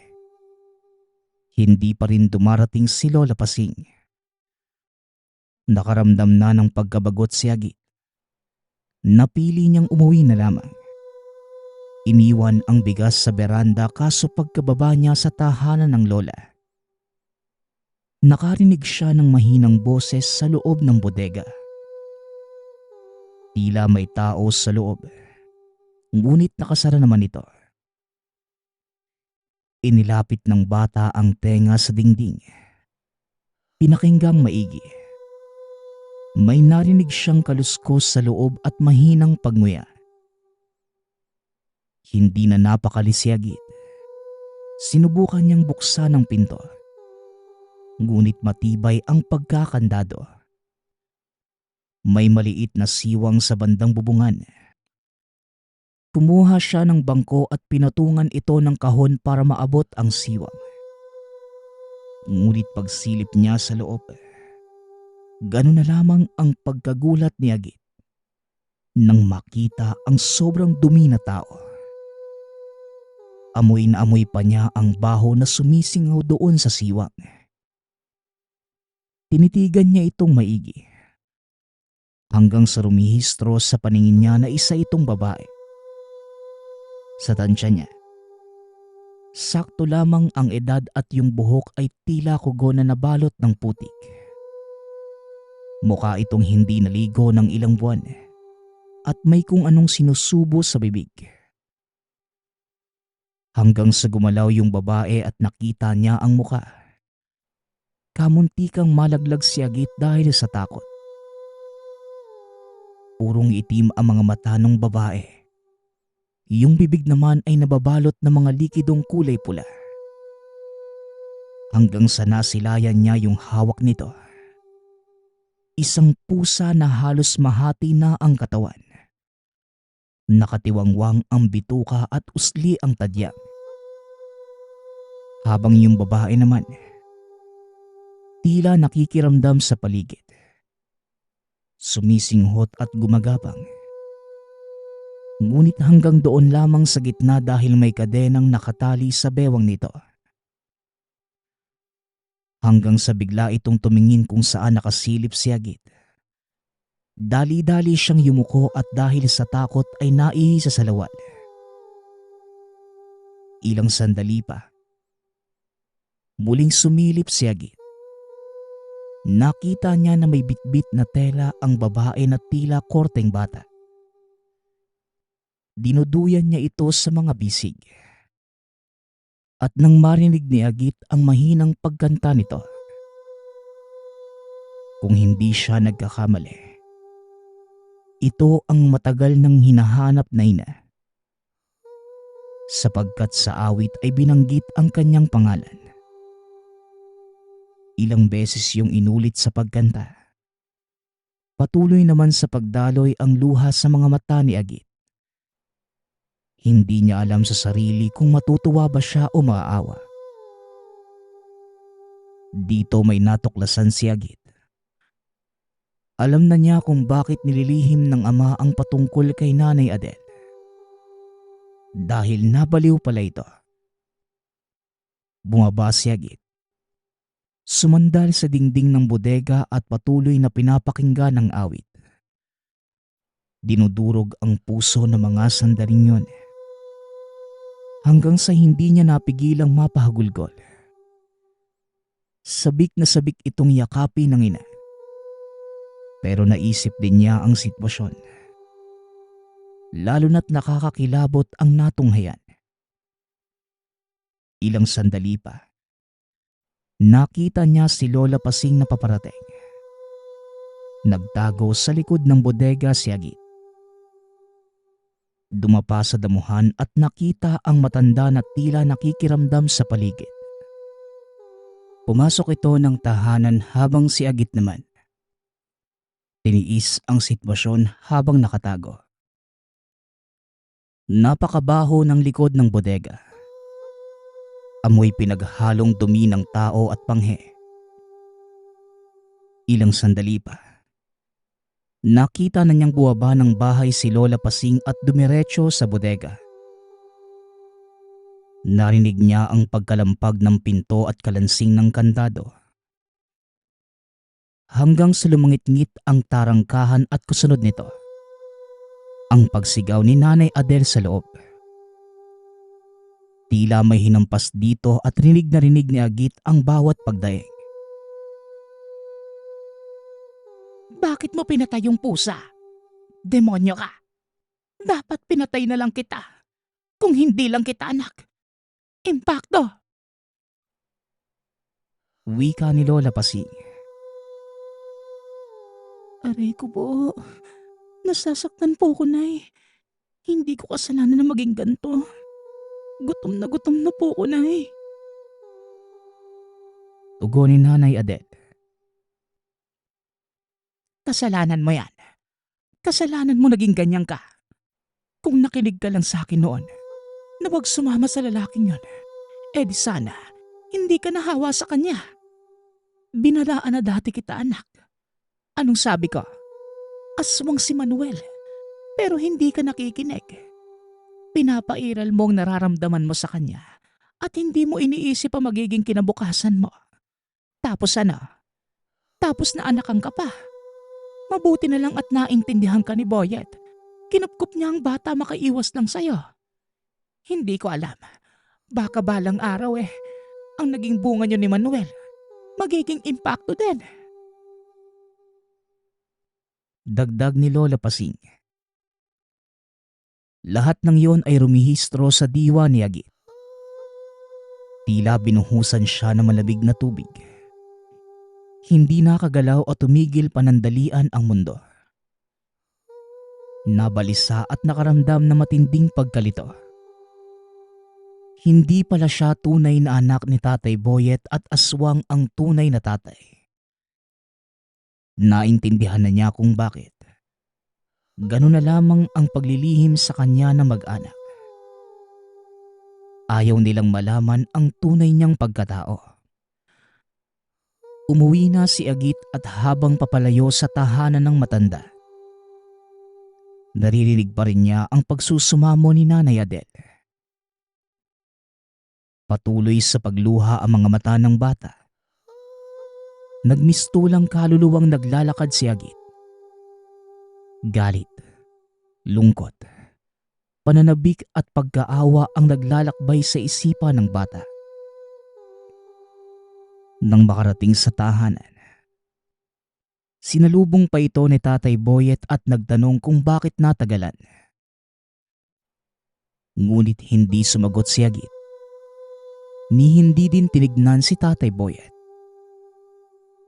Hindi pa rin dumarating si Lola Pasing. Nakaramdam na ng pagkabagot si Agit. Napili niyang umuwi na lamang. Iniwan ang bigas sa beranda kaso pagkababa niya sa tahanan ng lola, nakarinig siya ng mahinang boses sa loob ng bodega. Tila may tao sa loob, ngunit nakasara naman ito. Inilapit ng bata ang tenga sa dingding. Pinakinggang maigi. May narinig siyang kaluskos sa loob at mahinang pagnguya. Hindi na napakali si Agit. Sinubukan niyang buksan ang pinto. Ngunit matibay ang pagkakandado. May maliit na siwang sa bandang bubungan. Kumuha siya ng bangko at pinatungan ito ng kahon para maabot ang siwang. Ngunit pagsilip niya sa loob, gano'n na lamang ang pagkagulat ni Agit nang makita ang sobrang dumi na tao. Amoy na amoy pa niya ang baho na sumisingaw doon sa siwang. Tinitigan niya itong maigi. Hanggang sa rumihistro sa paningin niya na isa itong babae. Sa tansya niya, sakto lamang ang edad at yung buhok ay tila kugo na nabalot ng putik. Mukha itong hindi naligo ng ilang buwan at may kung anong sinusubo sa bibig. Hanggang sa gumalaw yung babae at nakita niya ang muka. Kamuntikang malaglag si Agit dahil sa takot. Purong itim ang mga mata ng babae. Yung bibig naman ay nababalot ng mga likidong kulay pula. Hanggang sa nasilayan niya yung hawak nito. Isang pusa na halos mahati na ang katawan. Nakatiwangwang ang bituka at usli ang tadyang. Habang yung babae naman, tila nakikiramdam sa paligid. Sumisinghot at gumagapang. Ngunit hanggang doon lamang sa gitna dahil may kadenang nakatali sa bewang nito. Hanggang sa bigla itong tumingin kung saan nakasilip si Agit. Dali-dali siyang yumuko at dahil sa takot ay naihi sa salawal. Ilang sandali pa. Muling sumilip si Agit. Nakita niya na may bitbit na tela ang babae na tila korteng bata. Dinuduyan niya ito sa mga bisig. At nang marinig ni Agit ang mahinang pagkanta nito, kung hindi siya nagkakamali, ito ang matagal nang hinahanap na ina. Sapagkat sa awit ay binanggit ang kanyang pangalan. Ilang beses yung inulit sa pagkanta. Patuloy naman sa pagdaloy ang luha sa mga mata ni Agit. Hindi niya alam sa sarili kung matutuwa ba siya o maaawa. Dito may natuklasan si Agit. Alam na niya kung bakit nililihim ng ama ang patungkol kay Nanay Adele. Dahil nabaliw pala ito. Bumaba si Agit. Sumandal sa dingding ng bodega at patuloy na pinapakinggan ang awit. Dinudurog ang puso ng mga sandaling yun. Hanggang sa hindi niya napigilang mapahagulgol. Sabik na sabik itong yakapi ng ina. Pero naisip din niya ang sitwasyon. Lalo na't nakakakilabot ang natunghayan. Ilang sandali pa. Nakita niya si Lola Pasing na paparating. Nagtago sa likod ng bodega si Agit. Dumapa sa damuhan at nakita ang matanda na tila nakikiramdam sa paligid. Pumasok ito ng tahanan habang si Agit naman. Tiniis ang sitwasyon habang nakatago. Napakabaho ng likod ng bodega. Amoy pinaghalong dumi ng tao at panghe. Ilang sandali pa. Nakita na niyang buwaba ng bahay si Lola Pasing at dumiretso sa bodega. Narinig niya ang pagkalampag ng pinto at kalansing ng kandado. Hanggang sa lumangit-ngit ang tarangkahan at kasunod nito, ang pagsigaw ni Nanay Adele sa loob. Tila may hinampas dito at rinig na rinig ni Agit ang bawat pagdaing. Bakit mo pinatay yung pusa? Demonyo ka! Dapat pinatay na lang kita. Kung hindi lang kita anak. Impakto! Wika ni Lola Pasing. Aray ko po. Nasasaktan po ko, Nay. Hindi ko kasalanan na maging ganito. Gutom na po ko, Nay. Tugon ni Nanay Adele. Kasalanan mo yan. Kasalanan mo naging ganyan ka. Kung nakinig ka lang sa akin noon, na huwag sumama sa lalaking yon, eh di sana, hindi ka nahawa sa kanya. Binalaan na dati kita, anak. Anong sabi ko? Aswang si Manuel, pero hindi ka nakikinig. Pinapairal mo ang nararamdaman mo sa kanya at hindi mo iniisip ang magiging kinabukasan mo. Tapos ano? Tapos na anakan ka pa. Mabuti na lang at naintindihan ka ni Boyet. Kinupkup niya ang bata makaiwas lang sa'yo. Hindi ko alam. Baka balang araw ang naging bunga niyo ni Manuel, magiging impacto din. Dagdag ni Lola Pasing. Lahat ng yon ay rumihistro sa diwa ni Agit. Tila binuhusan siya ng malamig na tubig. Hindi nakagalaw o tumigil panandalian ang mundo. Nabalisa at nakaramdam na matinding pagkalito. Hindi pala siya tunay na anak ni Tatay Boyet at aswang ang tunay na tatay. Naintindihan na niya kung bakit. Ganun na lamang ang paglilihim sa kanya na mag-anak. Ayaw nilang malaman ang tunay niyang pagkatao. Umuwi na si Agit at habang papalayo sa tahanan ng matanda, naririnig pa rin niya ang pagsusumamo ni Nanay Adel. Patuloy sa pagluha ang mga mata ng bata. Nagmistulang kaluluwang naglalakad si Agit. Galit, lungkot, pananabik at pagkaawa ang naglalakbay sa isipan ng bata. Nang makarating sa tahanan, sinalubong pa ito ni Tatay Boyet at nagtanong kung bakit natagalan. Ngunit hindi sumagot si Agit. Ni hindi din tinignan si Tatay Boyet.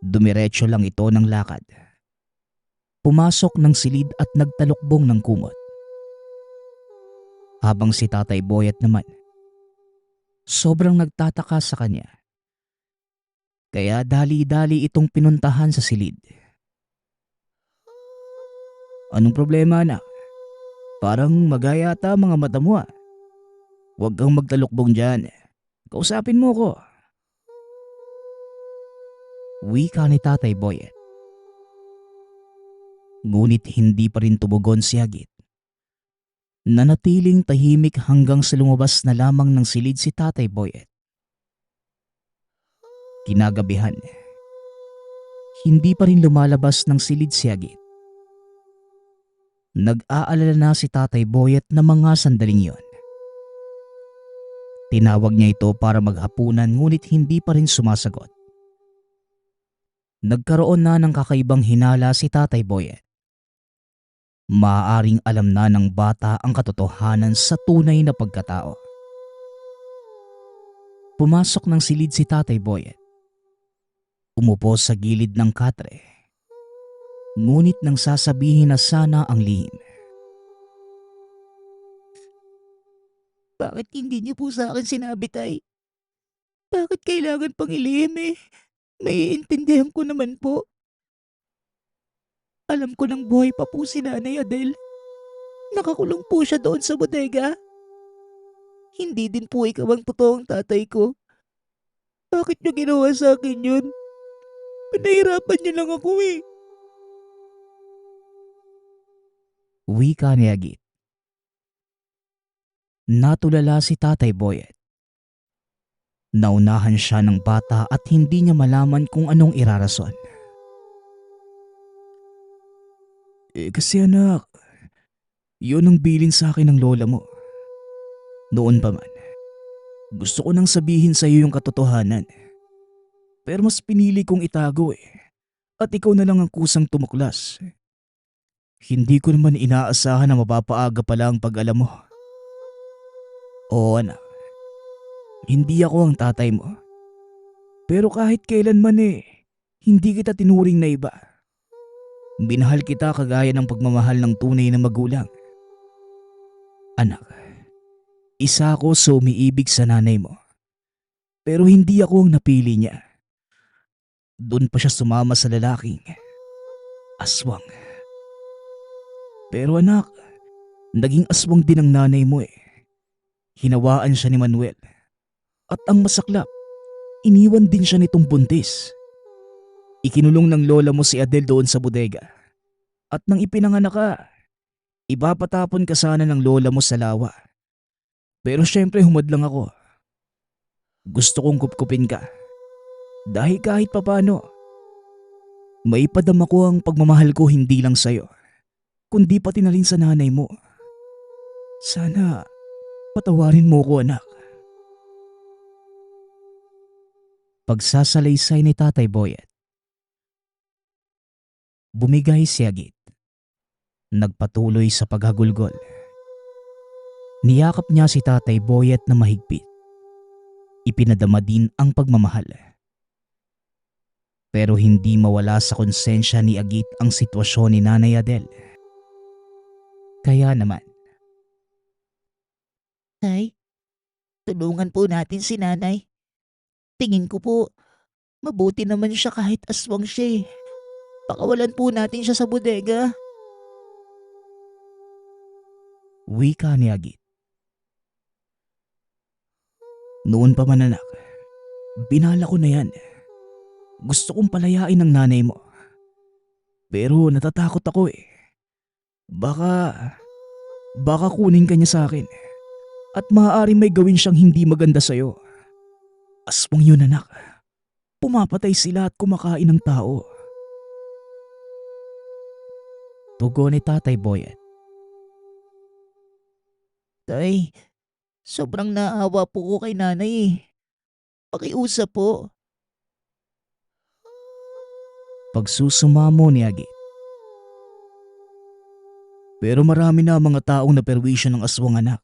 Dumiretso lang ito ng lakad. Pumasok ng silid at nagtalukbong ng kumot. Habang si Tatay Boyet naman, sobrang nagtataka sa kanya. Kaya dali-dali itong pinuntahan sa silid. Anong problema, anak? Parang magayata mga mata mo. Huwag kang magtalukbong dyan. Kausapin mo ko. Wika ni Tatay Boyet. Ngunit hindi pa rin tumugon si Agit. Nanatiling tahimik hanggang sa lumabas na lamang ng silid si Tatay Boyet. Kinagabihan, hindi pa rin lumalabas ng silid si Agit. Nag-aalala na si Tatay Boyet na mga sandaling yon. Tinawag niya ito para maghapunan ngunit hindi pa rin sumasagot. Nagkaroon na ng kakaibang hinala si Tatay Boyet. Maaaring alam na ng bata ang katotohanan sa tunay na pagkatao. Pumasok ng silid si Tatay Boyet. Umupo sa gilid ng katre. Ngunit nang sasabihin na sana ang lihim. Bakit hindi niyo po sa akin sinabi, Tay? Bakit kailangan pang ilihim? Maiintindihan ko naman po. Alam ko nang buhay pa po si Nanay Adel. Nakakulong po siya doon sa bodega. Hindi din po ikaw ang totoong tatay ko. Bakit niyo ginawa sa akin yun? Pinahirapan niyo lang ako. Wika ni Agit. Natulala si Tatay Boyet. Naunahan siya ng bata at hindi niya malaman kung anong irarason. Kasi anak, yun ang bilin sa akin ng lola mo. Noon pa man, gusto ko nang sabihin sa iyo yung katotohanan. Pero mas pinili kong itago at ikaw na lang ang kusang tumuklas. Hindi ko naman inaasahan na mapapaaga pala ang pag-alam mo. Oo anak, hindi ako ang tatay mo. Pero kahit kailanman hindi kita tinuring na iba. Binahal kita kagaya ng pagmamahal ng tunay na magulang. Anak, isa ako sa umiibig sa nanay mo. Pero hindi ako ang napili niya. Doon pa siya sumama sa lalaking aswang. Pero anak, naging aswang din ang nanay mo. Hinawaan siya ni Manuel. At ang masaklap, iniwan din siya nitong buntis. Ikinulong ng lola mo si Adel doon sa bodega. At nang ipinanganak ka, ipapatapon ka sana ng lola mo sa lawa. Pero syempre humadlang ako. Gusto kong kupkupin ka. Dahil kahit papano, maipadama ko ang pagmamahal ko hindi lang sa'yo, kundi pati na rin sa nanay mo. Sana patawarin mo ko, anak. Pagsasalaysay ni Tatay Boyet. Bumigay si Agit. Nagpatuloy sa paghagulgol. Niyakap niya si Tatay Boyet na mahigpit. Ipinadama din ang pagmamahal. Pero hindi mawala sa konsensya ni Agit ang sitwasyon ni Nanay Adele. Kaya naman, Tay, tulungan po natin si nanay. Tingin ko po, mabuti naman siya kahit aswang siya eh. Pakawalan po natin siya sa bodega. wika ni Agit. Noon pa man, anak, binala ko na yan. Gusto kong palayain ang nanay mo. Pero natatakot ako eh. Baka kunin ka niya sa akin. At maaaring may gawin siyang hindi maganda sa'yo. Aswang yun, anak. Pumapatay sila at kumakain ng tao. Tugon ni Tatay Boyet. Tay, sobrang naawa po ko kay nanay eh. Pakiusap po. Pagsusumamo ni Agit. Pero marami na mga taong naperwisyo ng aswang, anak.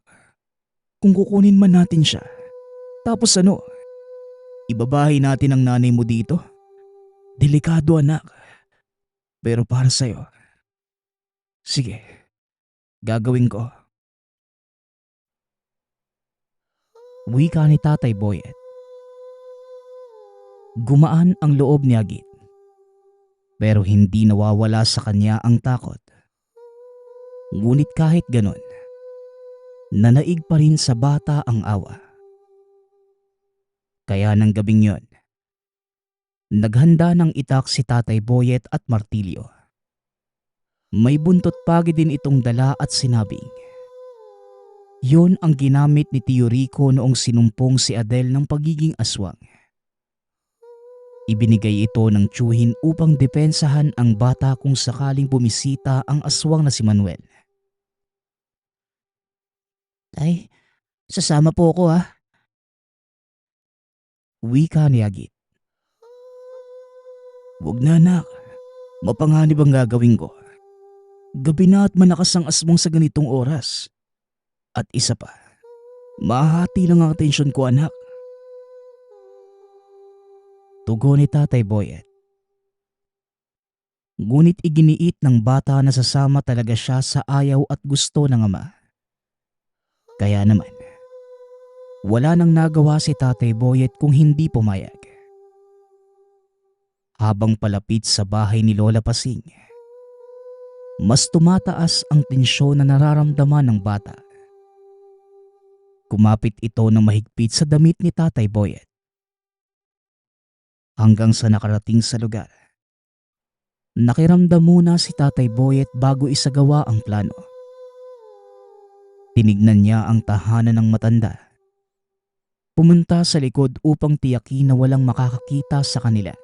Kung kukunin man natin siya. Tapos ano? Ibabahay natin ang nanay mo dito? Delikado, anak. Pero para sa'yo. Sige. Gagawin ko. Wika ni Tatay Boyet. Gumaan ang loob ni Agit. Pero hindi nawawala sa kanya ang takot. Ngunit kahit ganon, nanaig pa rin sa bata ang awa. Kaya ng gabing yon, naghanda ng itak si Tatay Boyet at martilyo. May buntot pagi din itong dala at sinabing, yon ang ginamit ni Tio Rico noong sinumpong si Adele ng pagiging aswang. Ibinigay ito ng tiyuhin upang depensahan ang bata kung sakaling bumisita ang aswang na si Manuel. Tay, sasama po ako ah. Wika ni Agit. Huwag na, anak. Mapanganib ang gagawin ko. Gabi na at malakas ang aswang sa ganitong oras. At isa pa, mahati lang ang atensyon ko, anak. Tugon ni Tatay Boyet. Ngunit iginiit ng bata na sasama talaga siya sa ayaw at gusto ng ama. Kaya naman, wala nang nagawa si Tatay Boyet kung hindi pumayag. Habang palapit sa bahay ni Lola Pasing, mas tumataas ang tensyon na nararamdaman ng bata. Kumapit ito ng mahigpit sa damit ni Tatay Boyet. Hanggang sa nakarating sa lugar, nakiramdam muna si Tatay Boyet bago isagawa ang plano. Tinignan niya ang tahanan ng matanda. Pumunta sa likod upang tiyakin na walang makakakita sa kanila.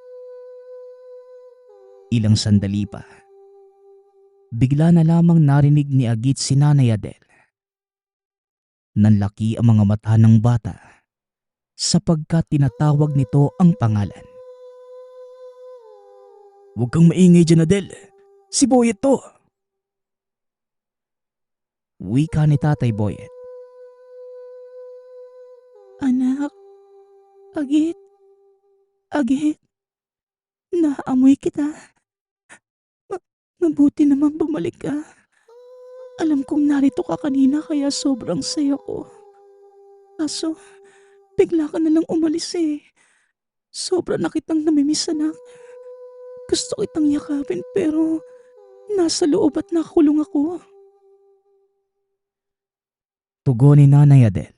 Ilang sandali pa, bigla na lamang narinig ni Agit si Nanay Adele. Nanlaki ang mga mata ng bata sapagkat tinatawag nito ang pangalan. Huwag kang maingay dyan, Adele. Si Boyet to. Wika ni Tatay Boyet. Anak, Agit, Agit, naamoy kita. Mabuti naman bumalik ka. Alam kong narito ka kanina kaya sobrang saya ko. Kaso, bigla ka nalang umalis eh. Sobra na kitang namimiss, anak. Gusto kitang yakapin pero nasa loob at nakakulong ako. Tugon ni Nanay Adele.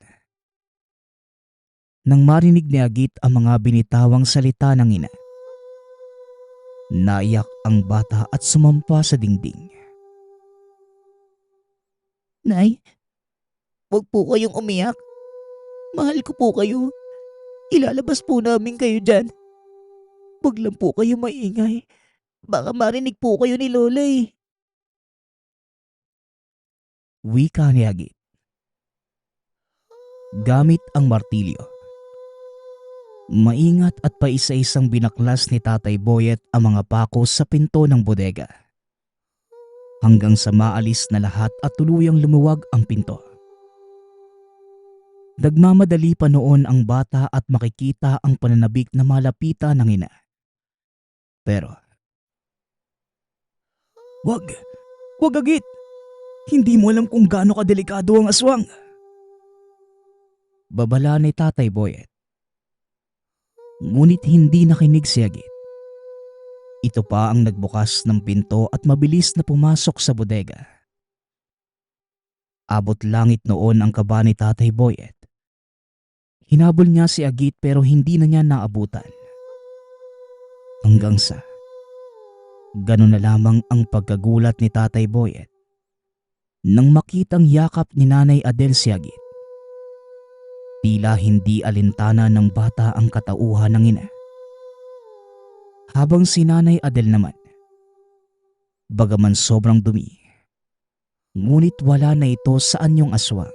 Nang marinig ni Agit ang mga binitawang salita ng ina, naiyak ang bata at sumampa sa dingding. Nay, huwag po kayong umiyak. Mahal ko po kayo. Ilalabas po namin kayo dyan. Huwag lang po kayo maingay. Baka marinig po kayo ni Lola eh. Wika ni Agit. Gamit ang martilyo. Maingat at paisa-isang binaklas ni Tatay Boyet ang mga pako sa pinto ng bodega. Hanggang sa maalis na lahat at tuluyang lumuwag ang pinto. Nagmamadali pa noon ang bata at makikita ang pananabik na malapita ng ina. Pero, Wag! Wag, Agit! Hindi mo alam kung gaano kadelikado ang aswang. babala ni Tatay Boyet. Ngunit hindi nakinig si Agit. Ito pa ang nagbukas ng pinto at mabilis na pumasok sa bodega. Abot langit noon ang kaba ni Tatay Boyet. Hinabol niya si Agit pero hindi na niya naabutan. Hanggang sa ganun na lamang ang pagkagulat ni Tatay Boyet nang makitang yakap ni Nanay Adel si Agit. Tila hindi alintana ng bata ang katauhan ng ina. Habang si Nanay Adel naman, bagaman sobrang dumi, ngunit wala na ito sa anyong aswang.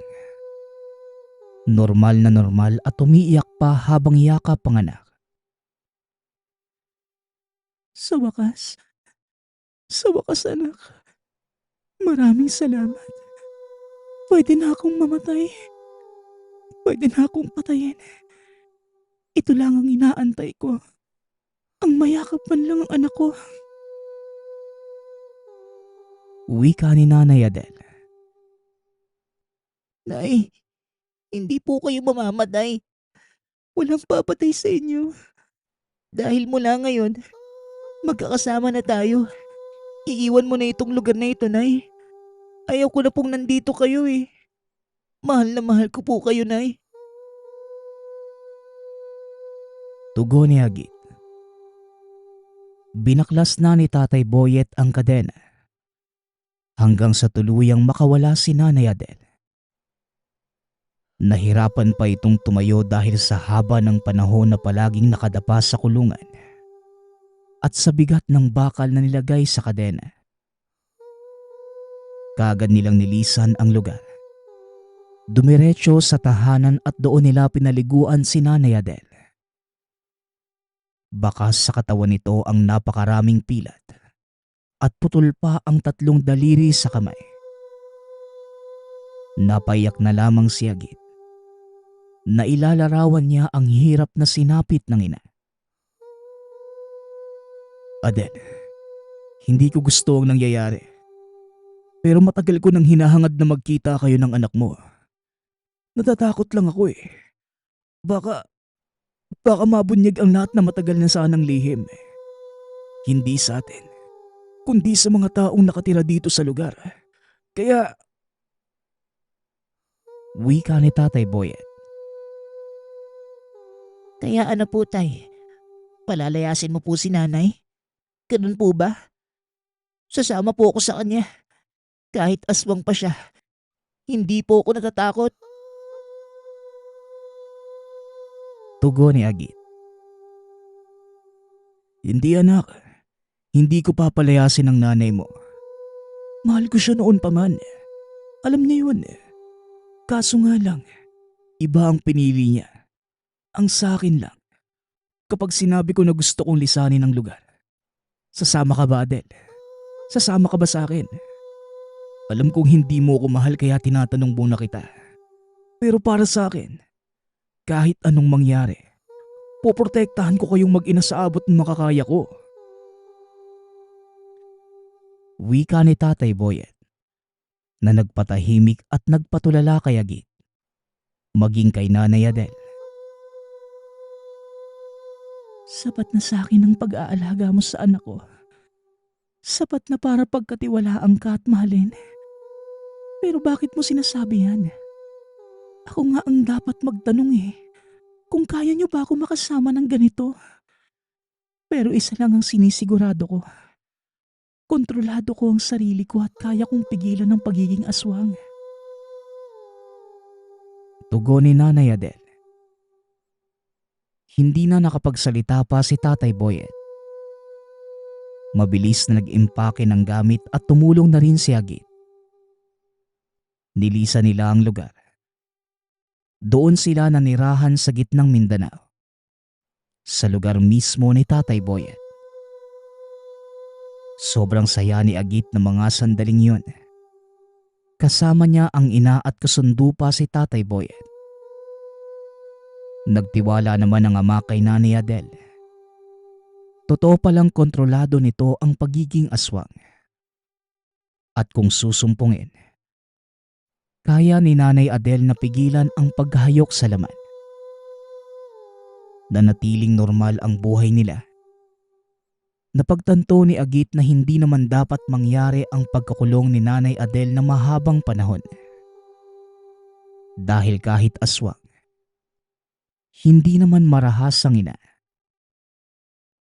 Normal na normal at umiiyak pa habang yakap ang anak. Sa wakas anak, maraming salamat. Pwede na akong mamatay. Pwede na akong patayin. Ito lang ang inaantay ko. Ang mayakap man lang ang anak ko. Wika ni Nanay Adel. Nay, hindi po kayo mamamatay. Walang papatay sa inyo. Dahil mula ngayon, magkakasama na tayo. Iiwan mo na itong lugar na ito, Nay. Ayaw ko na pong nandito kayo eh. Mahal na mahal ko po kayo, Nay. Tugon ni Agit. Binaklas na ni Tatay Boyet ang kadena hanggang sa tuluyang makawala si Nanay Adel. Nahirapan pa itong tumayo dahil sa haba ng panahon na palaging nakadapa sa kulungan at sa bigat ng bakal na nilagay sa kadena. Kaagad nilang nilisan ang lugar. Dumiretso sa tahanan at doon nila pinaliguan si Nanay Adel. Bakas sa katawan nito ang napakaraming pilat at putol pa ang 3 daliri sa kamay. Napaiyak na lamang si Agit. Nailalarawan niya ang hirap na sinapit ng ina. Adel, hindi ko gusto ang nangyayari. Pero matagal ko nang hinahangad na magkita kayo ng anak mo. Natatakot lang ako eh. Baka mabunyag ang lahat na matagal na sanang lihim. Hindi sa atin, kundi sa mga taong nakatira dito sa lugar. Kaya, Wika ni Tatay Boyet. Kaya ano po, Tay? Palalayasin mo po si Nanay? Ganun po ba? Sasama po ako sa kanya. Kahit aswang pa siya. Hindi po ako natatakot. Tugon ni Agit. hindi anak, hindi ko papalayasin ang nanay mo. Mahal ko siya noon pa man. Alam niya yun. Kaso nga lang, iba ang pinili niya. Ang sa akin lang, kapag sinabi ko na gusto kong lisanin ang lugar. Sasama ka ba, Adel? Sasama ka ba sa akin? Alam kong hindi mo ko mahal kaya tinatanong muna kita. Pero para sa akin, kahit anong mangyari, poprotektahan ko kayong mag-ina sa abot ng makakaya ko. Wika ni Tatay Boyet na nagpatahimik at nagpatulala kay Agit, maging kay Nanay Adel. Sapat na sa akin ang pag-aalaga mo sa anak ko. Sapat na para pagkatiwalaan ka at mahalin. Pero bakit mo sinasabi yan? Ako nga ang dapat magtanong eh. Kung kaya niyo ba ako makasama ng ganito? Pero isa lang ang sinisigurado ko. Kontrolado ko ang sarili ko at kaya kong pigilan ang pagiging aswang. Tugon ni Nanay Adel. Hindi na nakapagsalita pa si Tatay Boyet. Mabilis na nag-impake ng gamit at tumulong na rin si Agit. Nilisan nila ang lugar. Doon sila nanirahan sa gitnang Mindanao. Sa lugar mismo ni Tatay Boyet. Sobrang saya ni Agit ng mga sandaling yun. Kasama niya ang ina at kasundo pa si Tatay Boyet. Nagtiwala naman ang ama kay Nanay Adele. Totoo palang kontrolado nito ang pagiging aswang. At kung susumpungin, kaya ni Nanay Adele na pigilan ang paghahayok sa laman. Nanatiling normal ang buhay nila. Napagtanto ni Agit na hindi naman dapat mangyari ang pagkakulong ni Nanay Adele na mahabang panahon. Dahil kahit aswang, hindi naman marahas ang ina.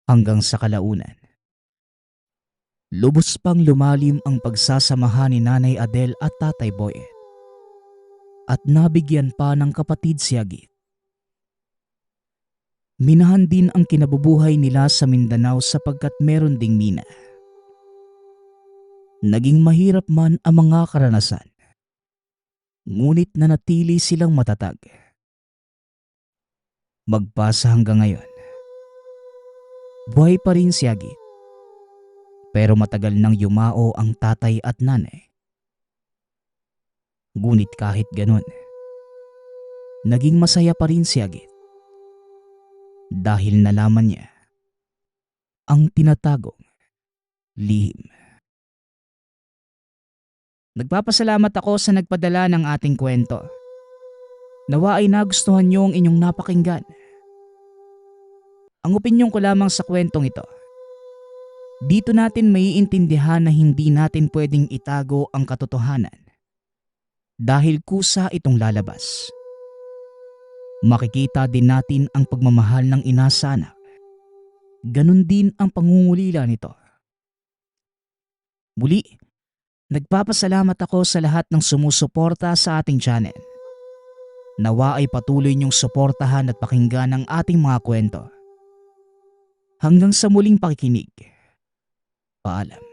Hanggang sa kalaunan, lubos pang lumalim ang pagsasamahan ni Nanay Adele at Tatay Boyet. At nabigyan pa ng kapatid si Agit. Minahan din ang kinabubuhay nila sa Mindanao sapagkat meron ding mina. Naging mahirap man ang mga karanasan, ngunit nanatili silang matatag. Magpasa hanggang ngayon, buhay pa rin si Agit. Pero matagal nang yumao ang tatay at nanay. Ngunit kahit ganun, naging masaya pa rin si Agit. Dahil nalaman niya ang tinatagong lihim. Nagpapasalamat ako sa nagpadala ng ating kwento. Nawa ay nagustuhan niyo ang inyong napakinggan. Ang opinyon ko lamang sa kwentong ito. Dito natin maiintindihan na hindi natin pwedeng itago ang katotohanan dahil kusa itong lalabas. Makikita din natin ang pagmamahal ng ina sa anak. Ganon din ang pangungulila nito. Muli, nagpapasalamat ako sa lahat ng sumusuporta sa ating channel. Nawa ay patuloy niyong suportahan at pakinggan ang ating mga kwento. Hanggang sa muling pakikinig. Paalam.